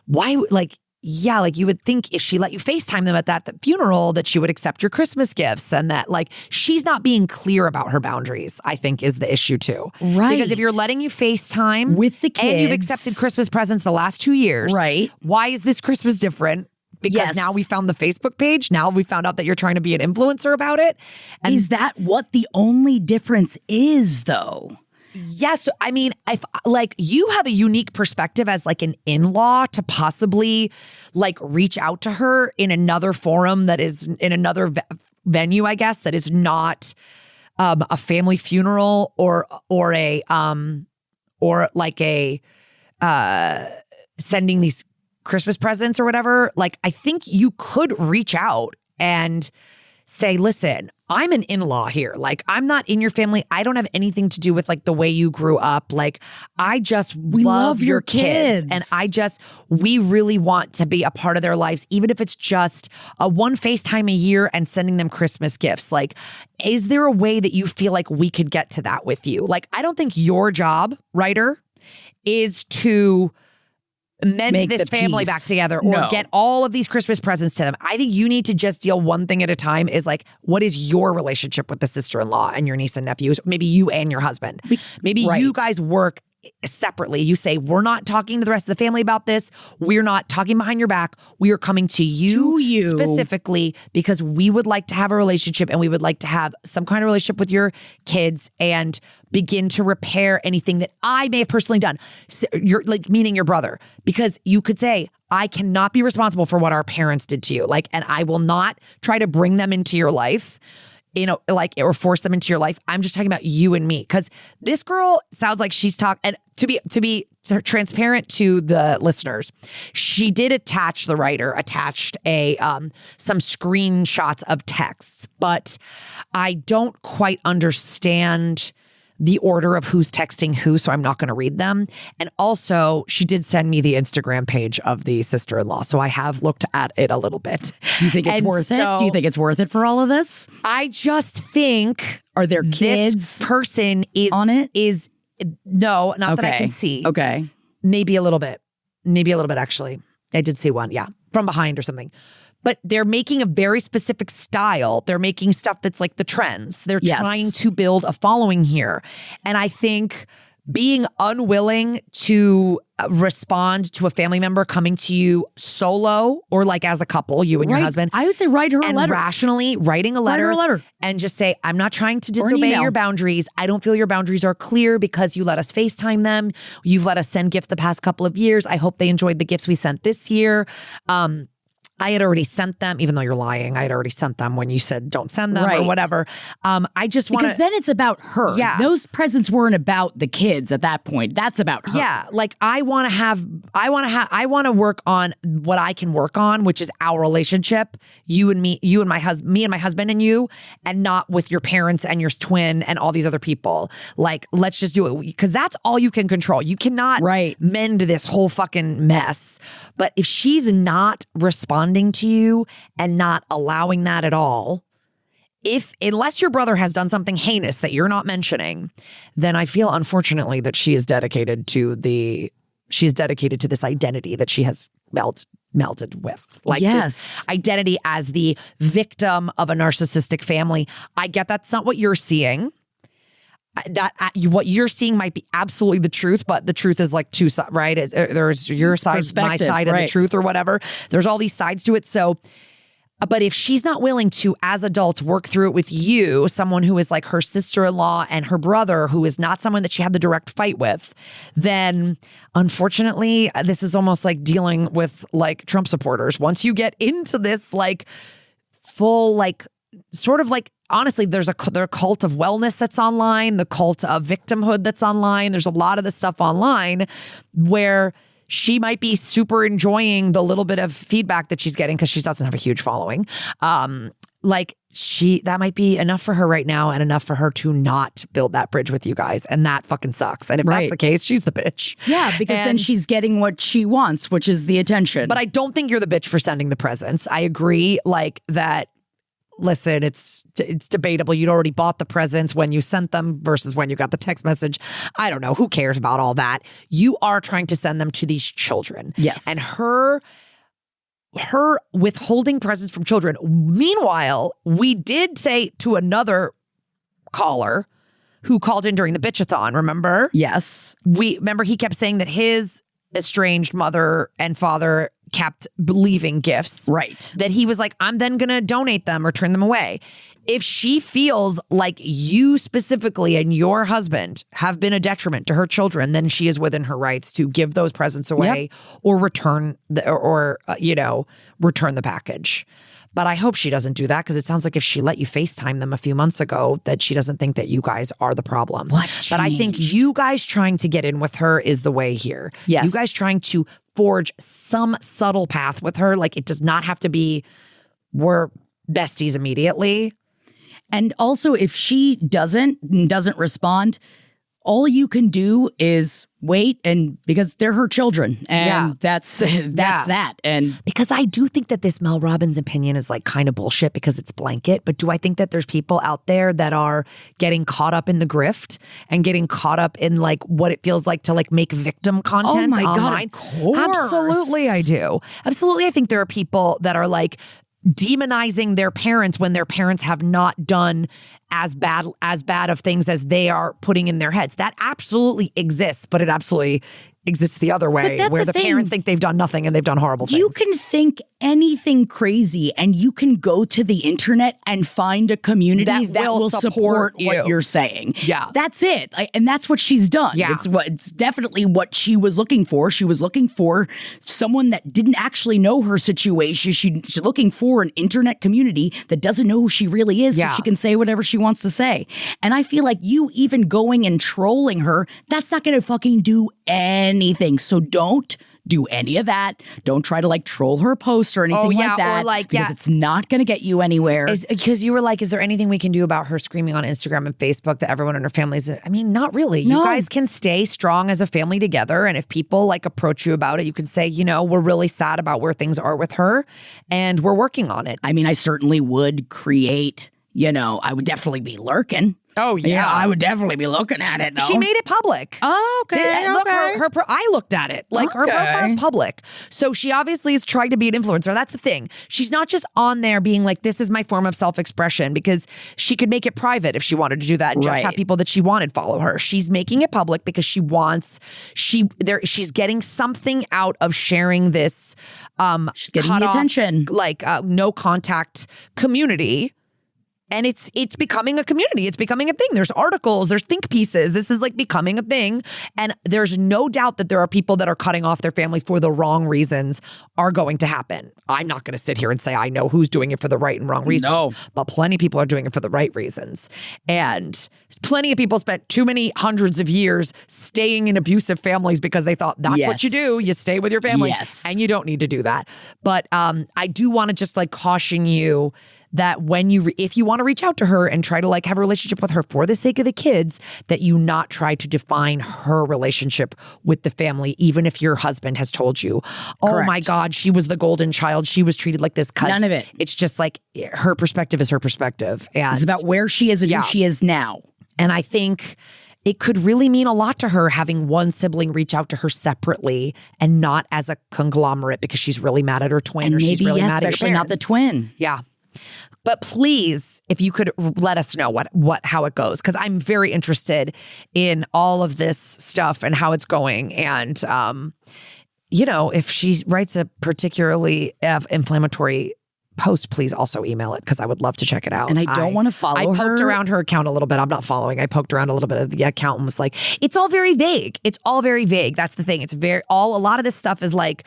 why, like, yeah, like you would think if she let you FaceTime them at that funeral that she would accept your Christmas gifts, and that like she's not being clear about her boundaries, I think is the issue too. Right. Because if you're letting you FaceTime with the kids and you've accepted Christmas presents the last 2 years, right? Why is this Christmas different? Because now we found the Facebook page. Now we found out that you're trying to be an influencer about it. And is that what the only difference is though? Yes. I mean, if like you have a unique perspective as like an in-law to possibly like reach out to her in another forum that is in another venue, I guess, that is not a family funeral or like a sending these Christmas presents or whatever. Like, I think you could reach out and say, listen, I'm an in-law here. Like, I'm not in your family. I don't have anything to do with like the way you grew up. Like, we love your kids. And we really want to be a part of their lives, even if it's just one FaceTime a year and sending them Christmas gifts. Like, is there a way that you feel like we could get to that with you? Like, I don't think your job, writer, is to mend this family back together or get all of these Christmas presents to them. I think you need to just deal one thing at a time. Is like, what is your relationship with the sister-in-law and your niece and nephews? Maybe you and your husband. Maybe you guys work separately. You say, we're not talking to the rest of the family about this. We're not talking behind your back. We are coming to you specifically because we would like to have a relationship and we would like to have some kind of relationship with your kids and begin to repair anything that I may have personally done. So you're like, meaning your brother, because you could say, I cannot be responsible for what our parents did to you. Like, and I will not try to bring them into your life, you know, like, or force them into your life. I'm just talking about you and me. Because this girl sounds like she's and to be transparent to the listeners, she did attach, the writer attached some screenshots of texts, but I don't quite understand the order of who's texting who, so I'm not going to read them. And also, she did send me the Instagram page of the sister-in-law, so I have looked at it a little bit. You think it's worth it? Do you think it's worth it for all of this? I just think, are there kids? This person is on it? No, not that I can see. Okay, maybe a little bit, actually. I did see one, from behind or something. But they're making a very specific style. They're making stuff that's like the trends. They're trying to build a following here. And I think being unwilling to respond to a family member coming to you solo or like as a couple, you and your husband. I would say write her a letter. And rationally writing a letter. Write her a letter. And just say, I'm not trying to disobey your boundaries. I don't feel your boundaries are clear because you let us FaceTime them. You've let us send gifts the past couple of years. I hope they enjoyed the gifts we sent this year. I had already sent them, even though you're lying. I had already sent them when you said don't send them or whatever. I just want because then it's about her. Yeah, those presents weren't about the kids at that point. That's about her. Yeah, like I want to work on what I can work on, which is our relationship. You and me, you and my husband, me and my husband and you, and not with your parents and your twin and all these other people. Like, let's just do it because that's all you can control. You cannot mend this whole fucking mess. But if she's not responding to you and not allowing that at all, unless your brother has done something heinous that you're not mentioning, then I feel unfortunately that she is dedicated to this identity that she has melted with. Like this identity as the victim of a narcissistic family. I get that's not what you're seeing. That what you're seeing might be absolutely the truth, but the truth is like two sides, right? There's your side, my side, and the truth or whatever. There's all these sides to it. So, but if she's not willing to, as adults, work through it with you, someone who is like her sister-in-law and her brother, who is not someone that she had the direct fight with, then unfortunately, this is almost like dealing with like Trump supporters. Once you get into this like full like sort of like, honestly, there's a cult of wellness that's online, the cult of victimhood that's online. There's a lot of this stuff online where she might be super enjoying the little bit of feedback that she's getting because she doesn't have a huge following. That might be enough for her right now and enough for her to not build that bridge with you guys. And that fucking sucks. And if that's the case, she's the bitch. Yeah, because then she's getting what she wants, which is the attention. But I don't think you're the bitch for sending the presents. I agree like that. Listen, it's debatable. You'd already bought the presents when you sent them versus when you got the text message. I don't know. Who cares about all that? You are trying to send them to these children. Yes. And her withholding presents from children. Meanwhile, we did say to another caller who called in during the bitchathon, remember? Yes. Remember he kept saying that his estranged mother and father kept leaving gifts. Right. That he was like, I'm then going to donate them or turn them away. If she feels like you specifically and your husband have been a detriment to her children, then she is within her rights to give those presents away or return return the package. But I hope she doesn't do that because it sounds like if she let you FaceTime them a few months ago, that she doesn't think that you guys are the problem. What But I think you guys trying to get in with her is the way here. Yes. You guys trying to forge some subtle path with her. Like it does not have to be we're besties immediately. And also if she doesn't respond, all you can do is wait, and because they're her children, and that's that. And because I do think that this Mel Robbins opinion is like kind of bullshit because it's blanket. But do I think that there's people out there that are getting caught up in the grift and getting caught up in like what it feels like to like make victim content God, online? of course. Absolutely, I do. Absolutely, I think there are people that are like demonizing their parents when their parents have not done as bad of things as they are putting in their heads. That absolutely exists, but it absolutely exists the other way where the parents think they've done nothing and they've done horrible things. You can think anything crazy and you can go to the internet and find a community that will support what you're saying. Yeah. That's it. And that's what she's done. Yeah. It's definitely what she was looking for. She was looking for someone that didn't actually know her situation. She's looking for an internet community that doesn't know who she really is so she can say whatever she she wants to say. And I feel like you even going and trolling her, that's not going to fucking do anything. So don't do any of that. Don't try to like troll her post or anything like that. Or like, because it's not going to get you anywhere. Because you were like, is there anything we can do about her screaming on Instagram and Facebook that everyone in her family is? I mean, not really. No. You guys can stay strong as a family together. And if people like approach you about it, you can say, you know, we're really sad about where things are with her and we're working on it. I mean, I certainly would create, you know, I would definitely be lurking. Oh, yeah. I would definitely be looking at it, though. She made it public. Oh, okay. Look, I looked at it. Like, her profile is public. So she obviously is trying to be an influencer. That's the thing. She's not just on there being like, this is my form of self-expression, because she could make it private if she wanted to do that and just have people that she wanted follow her. She's making it public because she wants, she's getting something out of sharing this she's getting the attention. Like, no contact community. And it's becoming a community. It's becoming a thing. There's articles, there's think pieces. This is like becoming a thing. And there's no doubt that there are people that are cutting off their family for the wrong reasons are going to happen. I'm not going to sit here and say I know who's doing it for the right and wrong reasons. No. But plenty of people are doing it for the right reasons. And plenty of people spent too many hundreds of years staying in abusive families because they thought that's what you do. You stay with your family. Yes. And you don't need to do that. But I do want to just like caution you that when if you want to reach out to her and try to like have a relationship with her for the sake of the kids, that you not try to define her relationship with the family, even if your husband has told you, oh my God, she was the golden child. She was treated like this. None of it. It's just like her perspective is her perspective. And it's about where she is and who she is now. And I think it could really mean a lot to her having one sibling reach out to her separately and not as a conglomerate because she's really mad at her twin, and or maybe, she's really mad at her especially not the twin. Yeah. But please, if you could let us know how it goes, because I'm very interested in all of this stuff and how it's going. And, you know, if she writes a particularly inflammatory post, please also email it, because I would love to check it out. And I don't want to follow her. I poked around her account a little bit. I'm not following. I poked around a little bit of the account and was like, it's all very vague. It's all very vague. That's the thing. It's a lot of this stuff is like,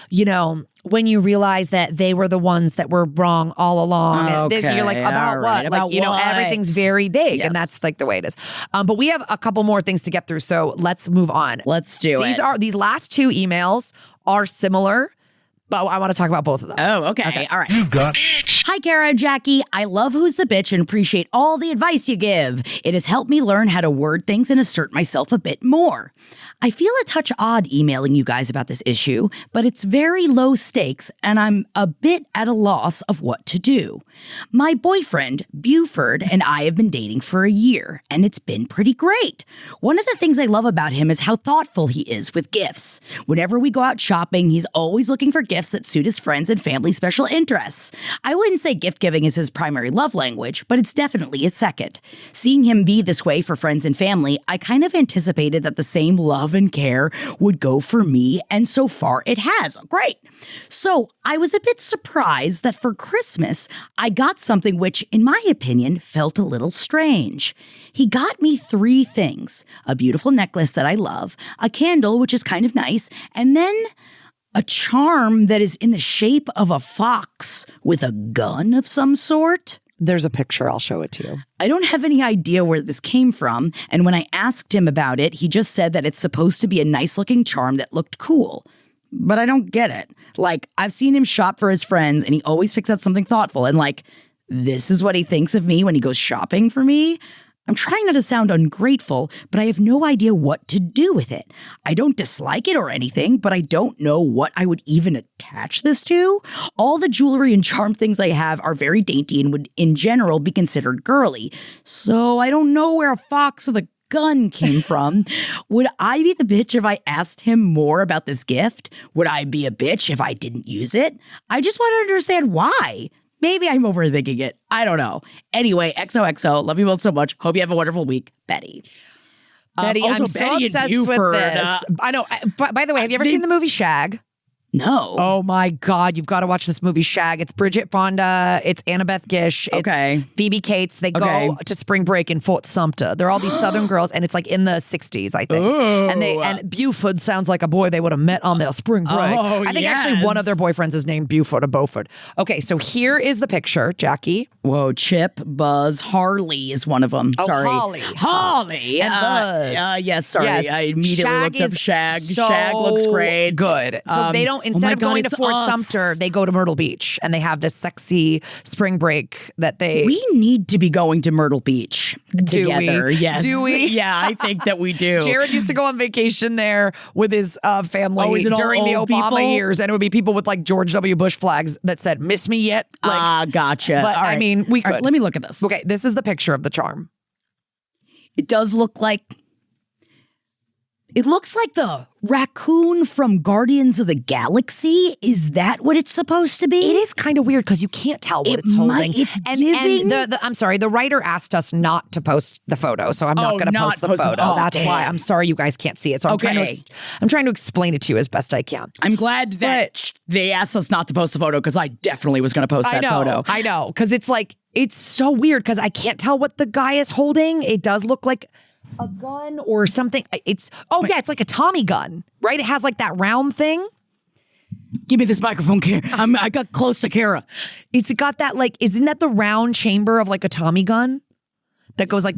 you know, when you realize that they were the ones that were wrong all along. Okay, and you're like, about what? About like, you know, what? everything's very vague. Yes. And that's like the way it is. But we have a couple more things to get through. So let's move on. Let's do it. These last two emails are similar, but I want to talk about both of them. Oh, okay. All right. You got Hi, Kara and Jackie. I love Who's the Bitch and appreciate all the advice you give. It has helped me learn how to word things and assert myself a bit more. I feel a touch odd emailing you guys about this issue, but it's very low stakes and I'm a bit at a loss of what to do. My boyfriend, Buford, and I have been dating for a year, and it's been pretty great. One of the things I love about him is how thoughtful he is with gifts. Whenever we go out shopping, he's always looking for gifts that suit his friends and family special interests. I wouldn't say gift giving is his primary love language, but it's definitely his second. Seeing him be this way for friends and family, I kind of anticipated that the same love and care would go for me, and so far it has. Great. So I was a bit surprised that for Christmas, I got something which, in my opinion, felt a little strange. He got me 3 things: a beautiful necklace that I love, a candle, which is kind of nice, and then a charm that is in the shape of a fox with a gun of some sort. There's a picture. I'll show it to you. I don't have any idea where this came from, and when I asked him about it, he just said that it's supposed to be a nice-looking charm that looked cool. But I don't get it. Like, I've seen him shop for his friends, and he always picks out something thoughtful, and like, this is what he thinks of me when he goes shopping for me? I'm trying not to sound ungrateful, but I have no idea what to do with it. I don't dislike it or anything, but I don't know what I would even attach this to. All the jewelry and charm things I have are very dainty and would, in general, be considered girly. So I don't know where a fox with a gun came from. Would I be the bitch if I asked him more about this gift? Would I be a bitch if I didn't use it? I just want to understand why. Maybe I'm overthinking it. I don't know. Anyway, XOXO. Love you both so much. Hope you have a wonderful week. Betty. Betty, also I'm so Betty obsessed Buford, with this. I know. By the way, have you ever seen the movie Shag? No. Oh my God, you've got to watch this movie, Shag. It's Bridget Fonda, it's Annabeth Gish, it's Phoebe Cates. They go to spring break in Fort Sumter. They're all these Southern girls, and it's like in the 60s, I think. Ooh. And Buford sounds like a boy they would have met on their spring break. I think actually one of their boyfriends is named Buford or Beaufort. Okay, so here is the picture, Jackie. Whoa, Chip, Buzz, Harley is one of them. Oh, Sorry. Holly. And Buzz. Yes, sorry. Yes. I immediately Shag looked up Shag. So Shag looks great. Good. So they don't, instead of going to Fort Sumter, they go to Myrtle Beach, and they have this sexy spring break that they... We need to be going to Myrtle Beach together. Yes. Do we? Yeah, I think that we do. Jared used to go on vacation there with his family during the Obama years, and it would be people with like George W. Bush flags that said, "Miss me yet?" Gotcha. But I mean, we could. Right, let me look at this. Okay, this is the picture of the charm. It does look like... It looks like the raccoon from Guardians of the Galaxy. Is that what it's supposed to be? It is kind of weird because you can't tell what it's holding. It's giving... I'm sorry, the writer asked us not to post the photo, so I'm not going to post the photo. That's why. I'm sorry you guys can't see it. So I'm trying to explain it to you as best I can. I'm glad that they asked us not to post the photo because I definitely was going to post that photo. I know, because it's like, it's so weird because I can't tell what the guy is holding. It does look like a gun or something. It's like a Tommy gun, right? It has like that round thing. Give me this microphone, Kara. I got close to Kara. It's got that like, isn't that the round chamber of like a Tommy gun that goes like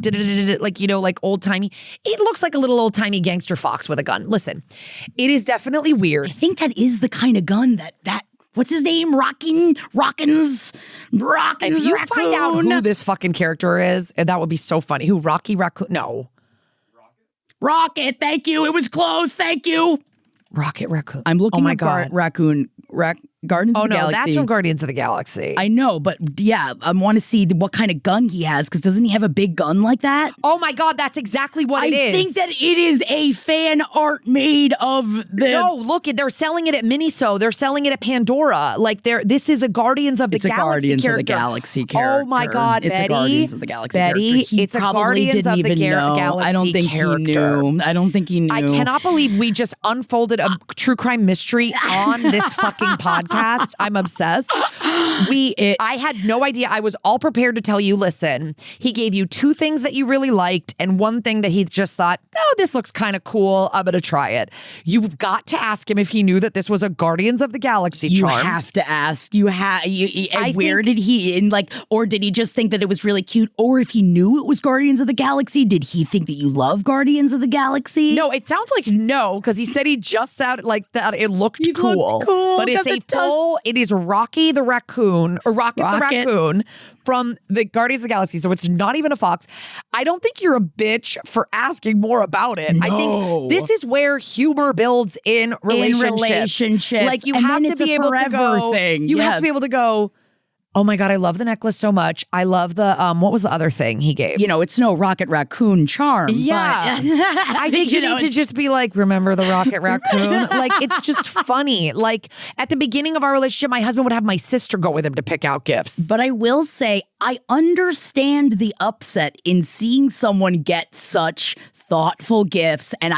like, you know, like old timey? It looks like a little old timey gangster fox with a gun. Listen, it is definitely weird. I think that is the kind of gun that. What's his name? Rockins. If you find out who this fucking character is, that would be so funny. Who, Rocky Raccoon? No. Rocket, thank you. It was close, thank you. Rocket Raccoon. I'm looking at Raccoon. Guardians of the Galaxy. That's from Guardians of the Galaxy. I know, but yeah, I want to see what kind of gun he has, because doesn't he have a big gun like that? Oh my God, that's exactly what it is. I think that it is a fan art made of the... No, look, they're selling it at Miniso. They're selling it at Pandora. Like, this is a Guardians of the Galaxy Guardians character. of the Galaxy character. Oh my God, it's Betty. A Guardians of the Galaxy Betty, character. it's a Guardians of the Galaxy I don't think character. he knew. I don't think he knew. I cannot believe we just unfolded a true crime mystery on this fucking podcast. I'm obsessed. I had no idea. I was all prepared to tell you, listen, he gave you 2 things that you really liked and 1 thing that he just thought, oh, this looks kind of cool. I'm going to try it. You've got to ask him if he knew that this was a Guardians of the Galaxy charm. You have to ask. Where did he, or did he just think that it was really cute? Or if he knew it was Guardians of the Galaxy, did he think that you love Guardians of the Galaxy? No, it sounds like no, because he said he just sounded like that. It looked cool. But it's it is Rocky the Raccoon, or Rocket the Raccoon from the Guardians of the Galaxy. So it's not even a fox. I don't think you're a bitch for asking more about it. No. I think this is where humor builds in relationships. Like you have to be able to go. You have to be able to go, oh my God, I love the necklace so much. I love the, what was the other thing he gave? You know, it's no Rocket Raccoon charm. Yeah. But I think you need to just be like, remember the Rocket Raccoon? Like, it's just funny. Like, at the beginning of our relationship, my husband would have my sister go with him to pick out gifts. But I will say, I understand the upset in seeing someone get such thoughtful gifts, and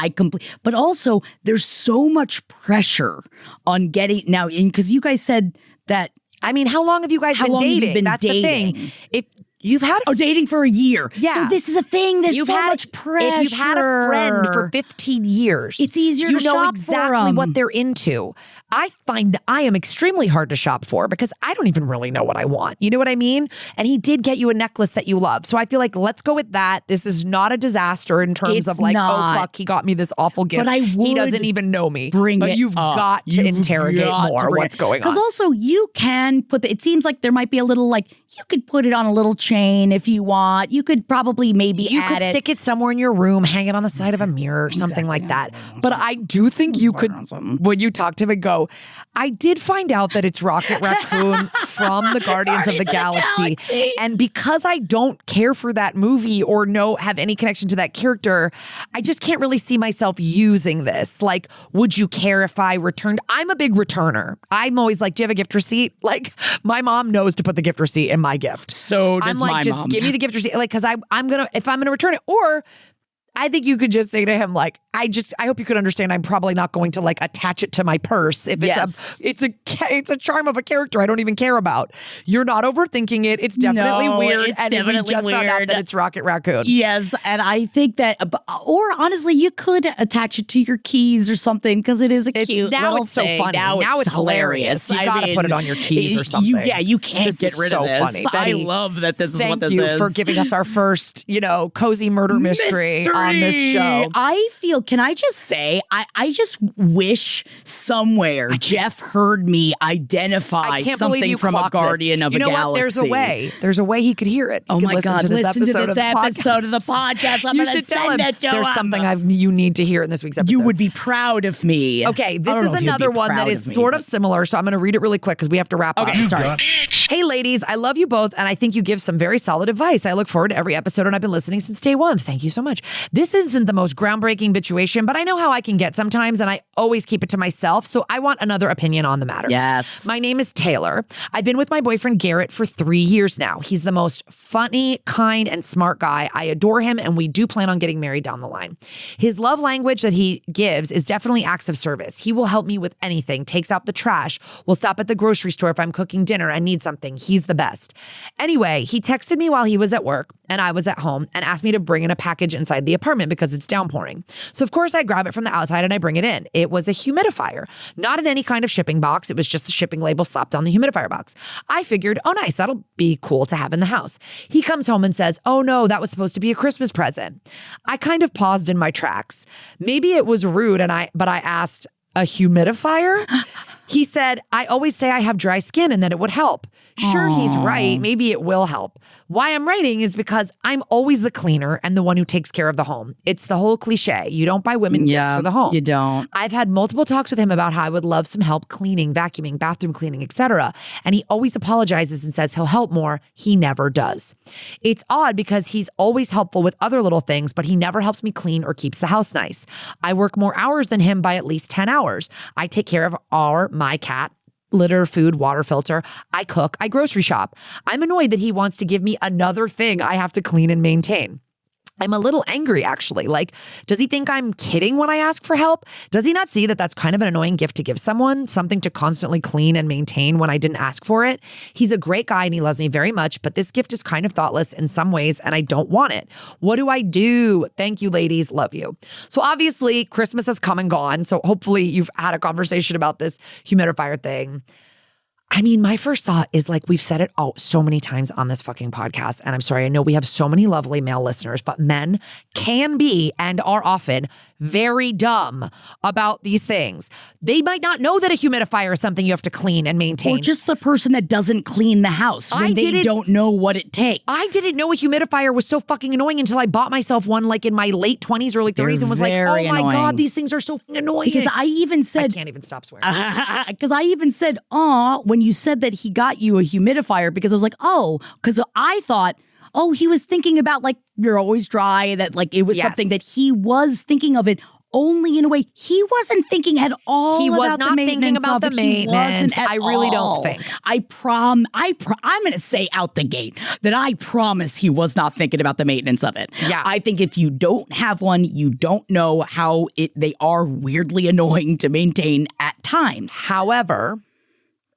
but also there's so much pressure on getting, now, because you guys said that, I mean, how long have you guys been dating? That's dating? The thing. If you've had dating for a year. Yeah. So this is a thing. There's so much pressure. If you've had a friend for 15 years, it's easier to shop for You know exactly what they're into. I find I am extremely hard to shop for because I don't even really know what I want. You know what I mean? And he did get you a necklace that you love. So I feel like let's go with that. This is not a disaster in terms of like, oh fuck, he got me this awful gift. But he doesn't even know me. But you've got to interrogate more what's going on. Because also you can it seems like there might be a little like, you could put it on a little chain if you want. You could probably you could stick it somewhere in your room, hang it on the side of a mirror or something like that. But I do think you could, when you talk to him and go, I did find out that it's Rocket Raccoon from the Guardians of the Galaxy. And because I don't care for that movie or have any connection to that character, I just can't really see myself using this. Like, would you care if I returned? I'm a big returner. I'm always like, do you have a gift receipt? Like, my mom knows to put the gift receipt in my gift. So does I'm like, my just mom. Give me the gift receipt. Like, because if I'm gonna return it, or I think you could just say to him, like, I hope you could understand I'm probably not going to like attach it to my purse if it's a charm of a character I don't even care about. You're not overthinking it. It's definitely weird. It's and definitely we just found out that it's Rocket Raccoon. Yes, and I think that, or honestly, you could attach it to your keys or something because it is a cute now little it's so thing. funny. Now it's hilarious. You got to put it on your keys or something. You can't get rid of this. Funny. Betty, I love that this is what this is. is. Thank you for giving us our first, cozy murder mystery on this show. I feel, can I just say, I just wish somewhere Jeff heard me identify something from a Guardian of a Galaxy. You know what? There's a way. There's a way he could hear it. Oh my God, listen to this episode of the podcast. I'm going to send it to him. There's something you need to hear in this week's episode. You would be proud of me. Okay, this is another one that is sort of similar, so I'm going to read it really quick because we have to wrap up. Sorry. Hey, ladies, I love you both, and I think you give some very solid advice. I look forward to every episode, and I've been listening since day one. Thank you so much. This isn't the most groundbreaking situation, but I know how I can get sometimes, and I always keep it to myself, so I want another opinion on the matter. Yes. My name is Taylor. I've been with my boyfriend Garrett for 3 years now. He's the most funny, kind, and smart guy. I adore him, and we do plan on getting married down the line. His love language that he gives is definitely acts of service. He will help me with anything, takes out the trash, will stop at the grocery store if I'm cooking dinner and need something. He's the best. Anyway, he texted me while he was at work and I was at home and asked me to bring in a package inside the apartment because it's downpouring. So of course I grab it from the outside and I bring it in. It was a humidifier, not in any kind of shipping box. It was just the shipping label slapped on the humidifier box. I figured, oh nice, that'll be cool to have in the house. He comes home and says, oh no, that was supposed to be a Christmas present. I kind of paused in my tracks. Maybe it was rude but I asked, a humidifier? He said, I always say I have dry skin and that it would help. Sure, he's right. Maybe it will help. Why I'm writing is because I'm always the cleaner and the one who takes care of the home. It's the whole cliche. You don't buy women gifts for the home. You don't. I've had multiple talks with him about how I would love some help cleaning, vacuuming, bathroom cleaning, etc. And he always apologizes and says he'll help more. He never does. It's odd because he's always helpful with other little things, but he never helps me clean or keeps the house nice. I work more hours than him by at least 10 hours. I take care of my cat, litter, food, water filter. I cook, I grocery shop. I'm annoyed that he wants to give me another thing I have to clean and maintain. I'm a little angry, actually. Like, does he think I'm kidding when I ask for help? Does he not see that that's kind of an annoying gift to give someone, something to constantly clean and maintain when I didn't ask for it? He's a great guy and he loves me very much, but this gift is kind of thoughtless in some ways and I don't want it. What do I do? Thank you, ladies. Love you. So obviously, Christmas has come and gone. So hopefully you've had a conversation about this humidifier thing. I mean, my first thought is like, we've said it so many times on this fucking podcast. And I'm sorry, I know we have so many lovely male listeners, but men can be and are often very dumb about these things. They might not know that a humidifier is something you have to clean and maintain. Or just the person that doesn't clean the house when they don't know what it takes. I didn't know a humidifier was so fucking annoying until I bought myself one like in my late 20s, early 30s and was like, oh my God, these things are so annoying. Because I even said... I can't even stop swearing. Because I even said, when you said that he got you a humidifier, because I was like, because I thought, he was thinking about like, you're always dry, that like it was something that he was thinking of it only in a way. He wasn't thinking at all he was about not the maintenance thinking about of the it. maintenance. He wasn't at I really all. don't think. I'm going to say out the gate that I promise he was not thinking about the maintenance of it. Yeah. I think if you don't have one, you don't know how they are weirdly annoying to maintain at times. However,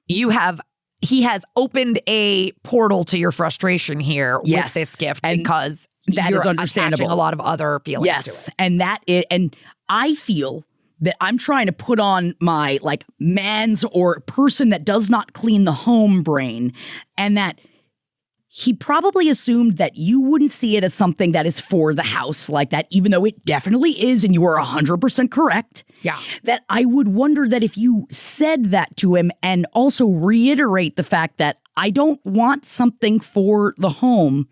he has opened a portal to your frustration here with this gift because that is understandable. Attaching a lot of other feelings to it. And I feel that I'm trying to put on my like man's or person that does not clean the home brain, and that he probably assumed that you wouldn't see it as something that is for the house like that, even though it definitely is, and you are 100% correct. Yeah. That I would wonder that if you said that to him and also reiterate the fact that I don't want something for the home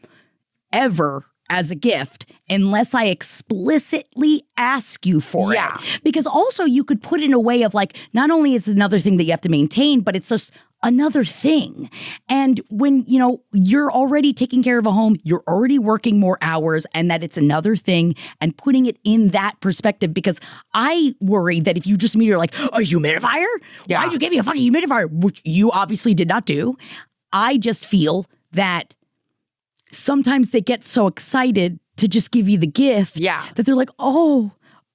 ever as a gift unless I explicitly ask you for it. Because also you could put it in a way of like, not only is it another thing that you have to maintain, but it's just another thing. And when, you're already taking care of a home, you're already working more hours, and that it's another thing, and putting it in that perspective, because I worry that if you just meet her like, a humidifier? Yeah. Why'd you give me a fucking humidifier? Which you obviously did not do. I just feel that sometimes they get so excited to just give you the gift. Yeah. That they're like, oh,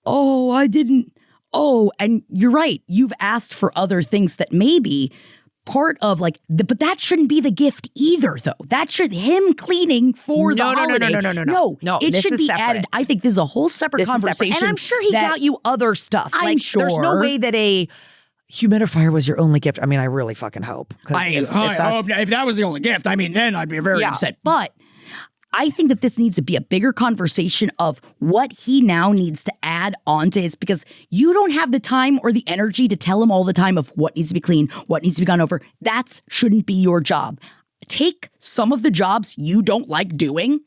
I didn't. Oh, and you're right. You've asked for other things that maybe part of but that shouldn't be the gift either, though. That should him cleaning for the holiday. No, it should be added. I think this is a whole separate conversation. And I'm sure he got you other stuff. I'm sure. There's no way that a humidifier was your only gift. I mean, I really fucking hope. If that was the only gift, I mean, then I'd be very upset. But I think that this needs to be a bigger conversation of what he now needs to add onto his, because you don't have the time or the energy to tell him all the time of what needs to be clean, what needs to be gone over. That shouldn't be your job. Take some of the jobs you don't like doing,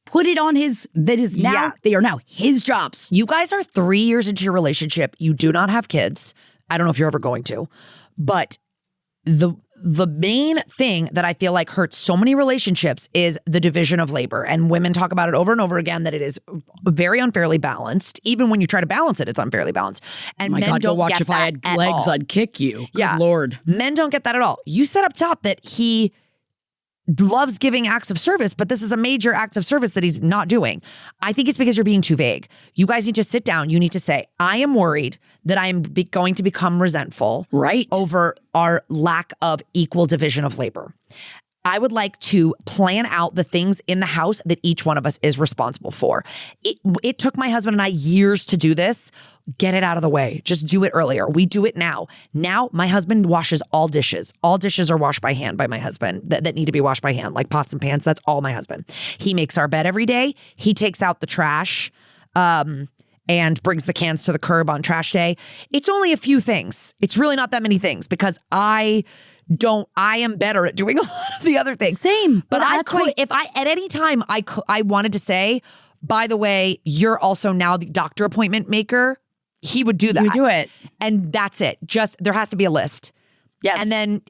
put it on they are now his jobs. You guys are 3 years into your relationship. You do not have kids. I don't know if you're ever going to, but the main thing that I feel like hurts so many relationships is the division of labor. And women talk about it over and over again, that it is very unfairly balanced. Even when you try to balance it, it's unfairly balanced. And men don't watch get if that I had at legs, all. I'd kick you. Good Lord. Men don't get that at all. You said up top that he loves giving acts of service, but this is a major act of service that he's not doing. I think it's because you're being too vague. You guys need to sit down. You need to say, I am worried that I'm going to become resentful over our lack of equal division of labor. I would like to plan out the things in the house that each one of us is responsible for. It took my husband and I years to do this. Get it out of the way. Just do it earlier. We do it now. Now my husband washes all dishes. All dishes are washed by hand by my husband that need to be washed by hand, like pots and pans. That's all my husband. He makes our bed every day. He takes out the trash and brings the cans to the curb on trash day. It's only a few things. It's really not that many things, because I am better at doing a lot of the other things. Same. But I could, if I, at any time I wanted to say, by the way, you're also now the doctor appointment maker, he would do that. He would do it. And that's it. Just, there has to be a list. Yes. And then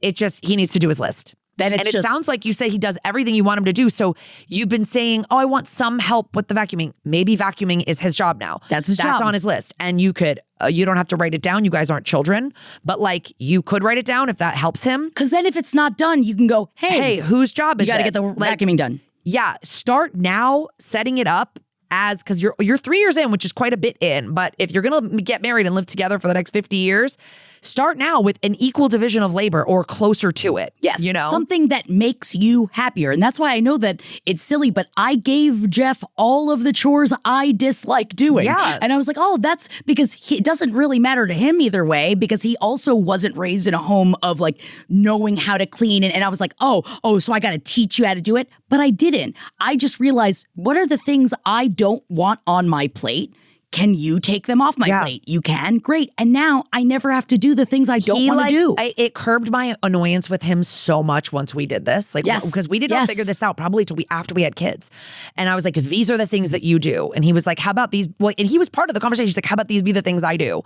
he needs to do his list. Then it sounds like you said he does everything you want him to do. So you've been saying, I want some help with the vacuuming. Maybe vacuuming is his job now. That's job. On his list. And you could, you don't have to write it down. You guys aren't children. But you could write it down if that helps him. Because then if it's not done, you can go, hey, whose job is this? You got to get the vacuuming done. Yeah. Start now setting it up because you're 3 years in, which is quite a bit in. But if you're going to get married and live together for the next 50 years, start now with an equal division of labor or closer to it. Yes, something that makes you happier. And that's why I know that it's silly, but I gave Jeff all of the chores I dislike doing. Yeah. And I was like, oh, that's because it doesn't really matter to him either way, because he also wasn't raised in a home of knowing how to clean. And I was like, oh, so I got to teach you how to do it. But I didn't. I just realized, what are the things I don't want on my plate? Can you take them off my plate? You can? Great. And now I never have to do the things I don't want to do. It curbed my annoyance with him so much once we did this. Because we did not figure this out probably till after we had kids. And I was like, these are the things that you do. And he was like, how about these? Well, and he was part of the conversation. He's like, how about these be the things I do?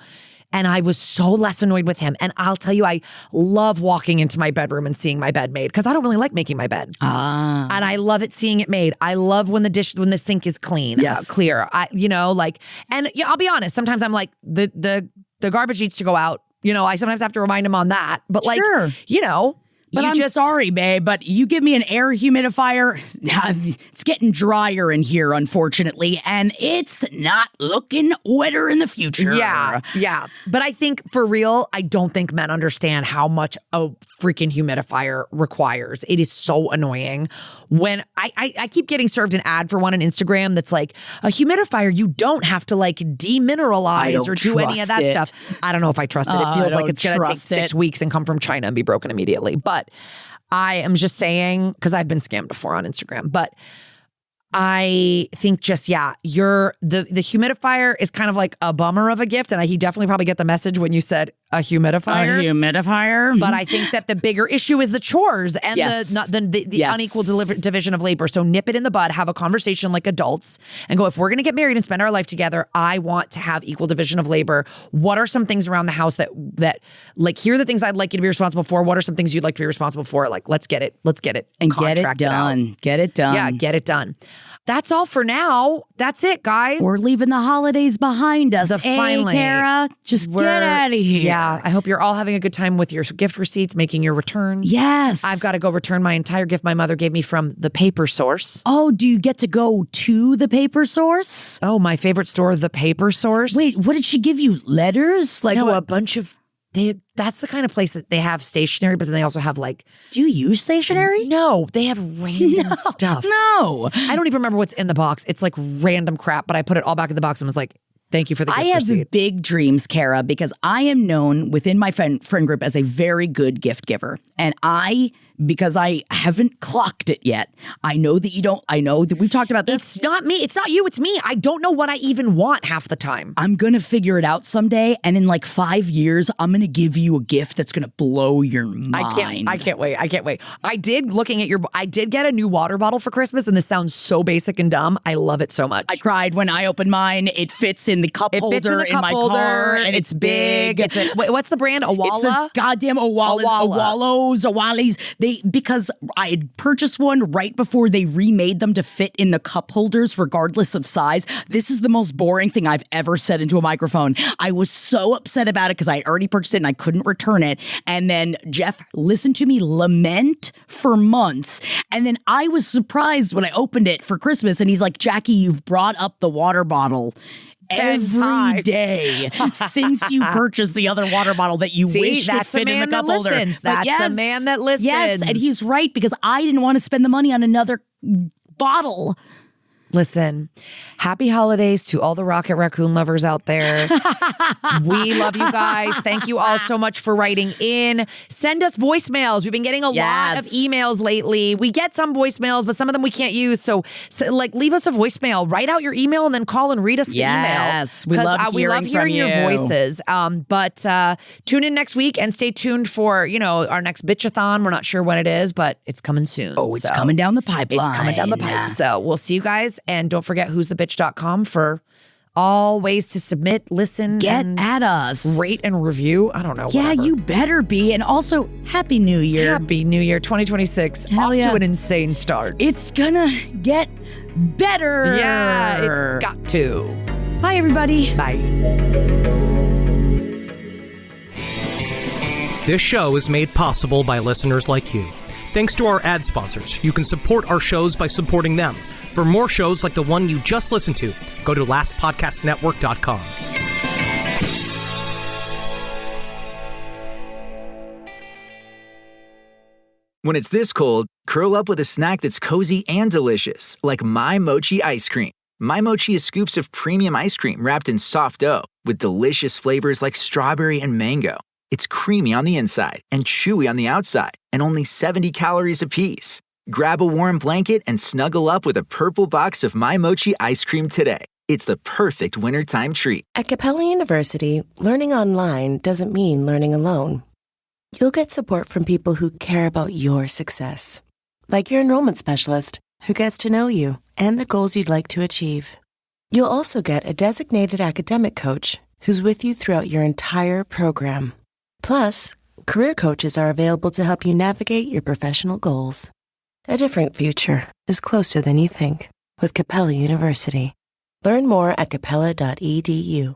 And I was so less annoyed with him. And I'll tell you, I love walking into my bedroom and seeing my bed made, because I don't really like making my bed. And I love it seeing it made. I love when the sink is clean, clear. And I'll be honest, sometimes I'm like, the garbage needs to go out. I sometimes have to remind him on that. But sure. But I'm sorry, babe, but you give me an air humidifier, it's getting drier in here, unfortunately, and it's not looking wetter in the future. Yeah. But I think, for real, I don't think men understand how much a freaking humidifier requires. It is so annoying. When I keep getting served an ad for one on Instagram that's like, a humidifier, you don't have to demineralize or do any of that stuff. I don't know if I trust it. It feels like it's going to take 6 weeks and come from China and be broken immediately. But I am just saying, because I've been scammed before on Instagram, but I think just, the humidifier is kind of like a bummer of a gift. And he definitely probably get the message when you said a humidifier. A humidifier. But I think that the bigger issue is the chores and the unequal division of labor. So nip it in the bud, have a conversation like adults and go, if we're going to get married and spend our life together, I want to have equal division of labor. What are some things around the house that here are the things I'd like you to be responsible for? What are some things you'd like to be responsible for? Let's get it and get it done. Get it done. Yeah, get it done. That's all for now. That's it, guys. We're leaving the holidays behind us. Finally. Kara, just get out of here. Yeah, I hope you're all having a good time with your gift receipts, making your returns. Yes. I've got to go return my entire gift my mother gave me from the Paper Source. Oh, do you get to go to the Paper Source? Oh, my favorite store, the Paper Source. Wait, what did she give you? Letters? Like no, what? a bunch of... That's the kind of place that they have stationery, but then they also have like... Do you use stationery? No, they have random stuff. No. I don't even remember what's in the box. It's like random crap, but I put it all back in the box and was like, thank you for the gift receipt. Have big dreams, Kara, because I am known within my friend group as a very good gift giver. And because I haven't clocked it yet, I know that we've talked about this. It's not me. It's not you. It's me. I don't know what I even want half the time. I'm going to figure it out someday. And in like 5 years, I'm going to give you a gift that's going to blow your mind. I can't wait. I did get a new water bottle for Christmas, and this sounds so basic and dumb. I love it so much. I cried when I opened mine. It fits in the cup holder in my car, and it's big. What's the brand? Awala? It's the goddamn Awalis. Because I had purchased one right before they remade them to fit in the cup holders, regardless of size. This is the most boring thing I've ever said into a microphone. I was so upset about it because I already purchased it and I couldn't return it. And then Jeff listened to me lament for months. And then I was surprised when I opened it for Christmas. And he's like, Jackie, you've brought up the water bottle every day since you purchased the other water bottle that you wish would fit in the cup holder. That's a man that listens. Yes, and he's right because I didn't want to spend the money on another bottle. Listen, happy holidays to all the Rocket Raccoon lovers out there. We love you guys. Thank you all so much for writing in. Send us voicemails. We've been getting a lot of emails lately. We get some voicemails, but some of them we can't use. So leave us a voicemail. Write out your email and then call and read us the email. Yes, we love hearing your voices. But tune in next week and stay tuned for, our next Bitchathon. We're not sure when it is, but it's coming soon. Oh, it's coming down the pipeline. It's coming down the pipe. So we'll see you guys. And don't forget who'sthebitch.com for all ways to submit, listen, get and at us, rate and review. I don't know. Yeah, whatever. you better be. And also, Happy New Year. Happy New Year 2026. Hell off yeah. to an insane start. It's gonna get better. Yeah, it's got to. Bye, everybody. Bye. This show is made possible by listeners like you. Thanks to our ad sponsors, you can support our shows by supporting them. For more shows like the one you just listened to, go to lastpodcastnetwork.com. When it's this cold, curl up with a snack that's cozy and delicious, like My Mochi ice cream. My Mochi is scoops of premium ice cream wrapped in soft dough with delicious flavors like strawberry and mango. It's creamy on the inside and chewy on the outside, and only 70 calories apiece. Grab a warm blanket and snuggle up with a purple box of My Mochi ice cream today. It's the perfect wintertime treat. At Capella University, learning online doesn't mean learning alone. You'll get support from people who care about your success, like your enrollment specialist who gets to know you and the goals you'd like to achieve. You'll also get a designated academic coach who's with you throughout your entire program. Plus, career coaches are available to help you navigate your professional goals. A different future is closer than you think with Capella University. Learn more at capella.edu.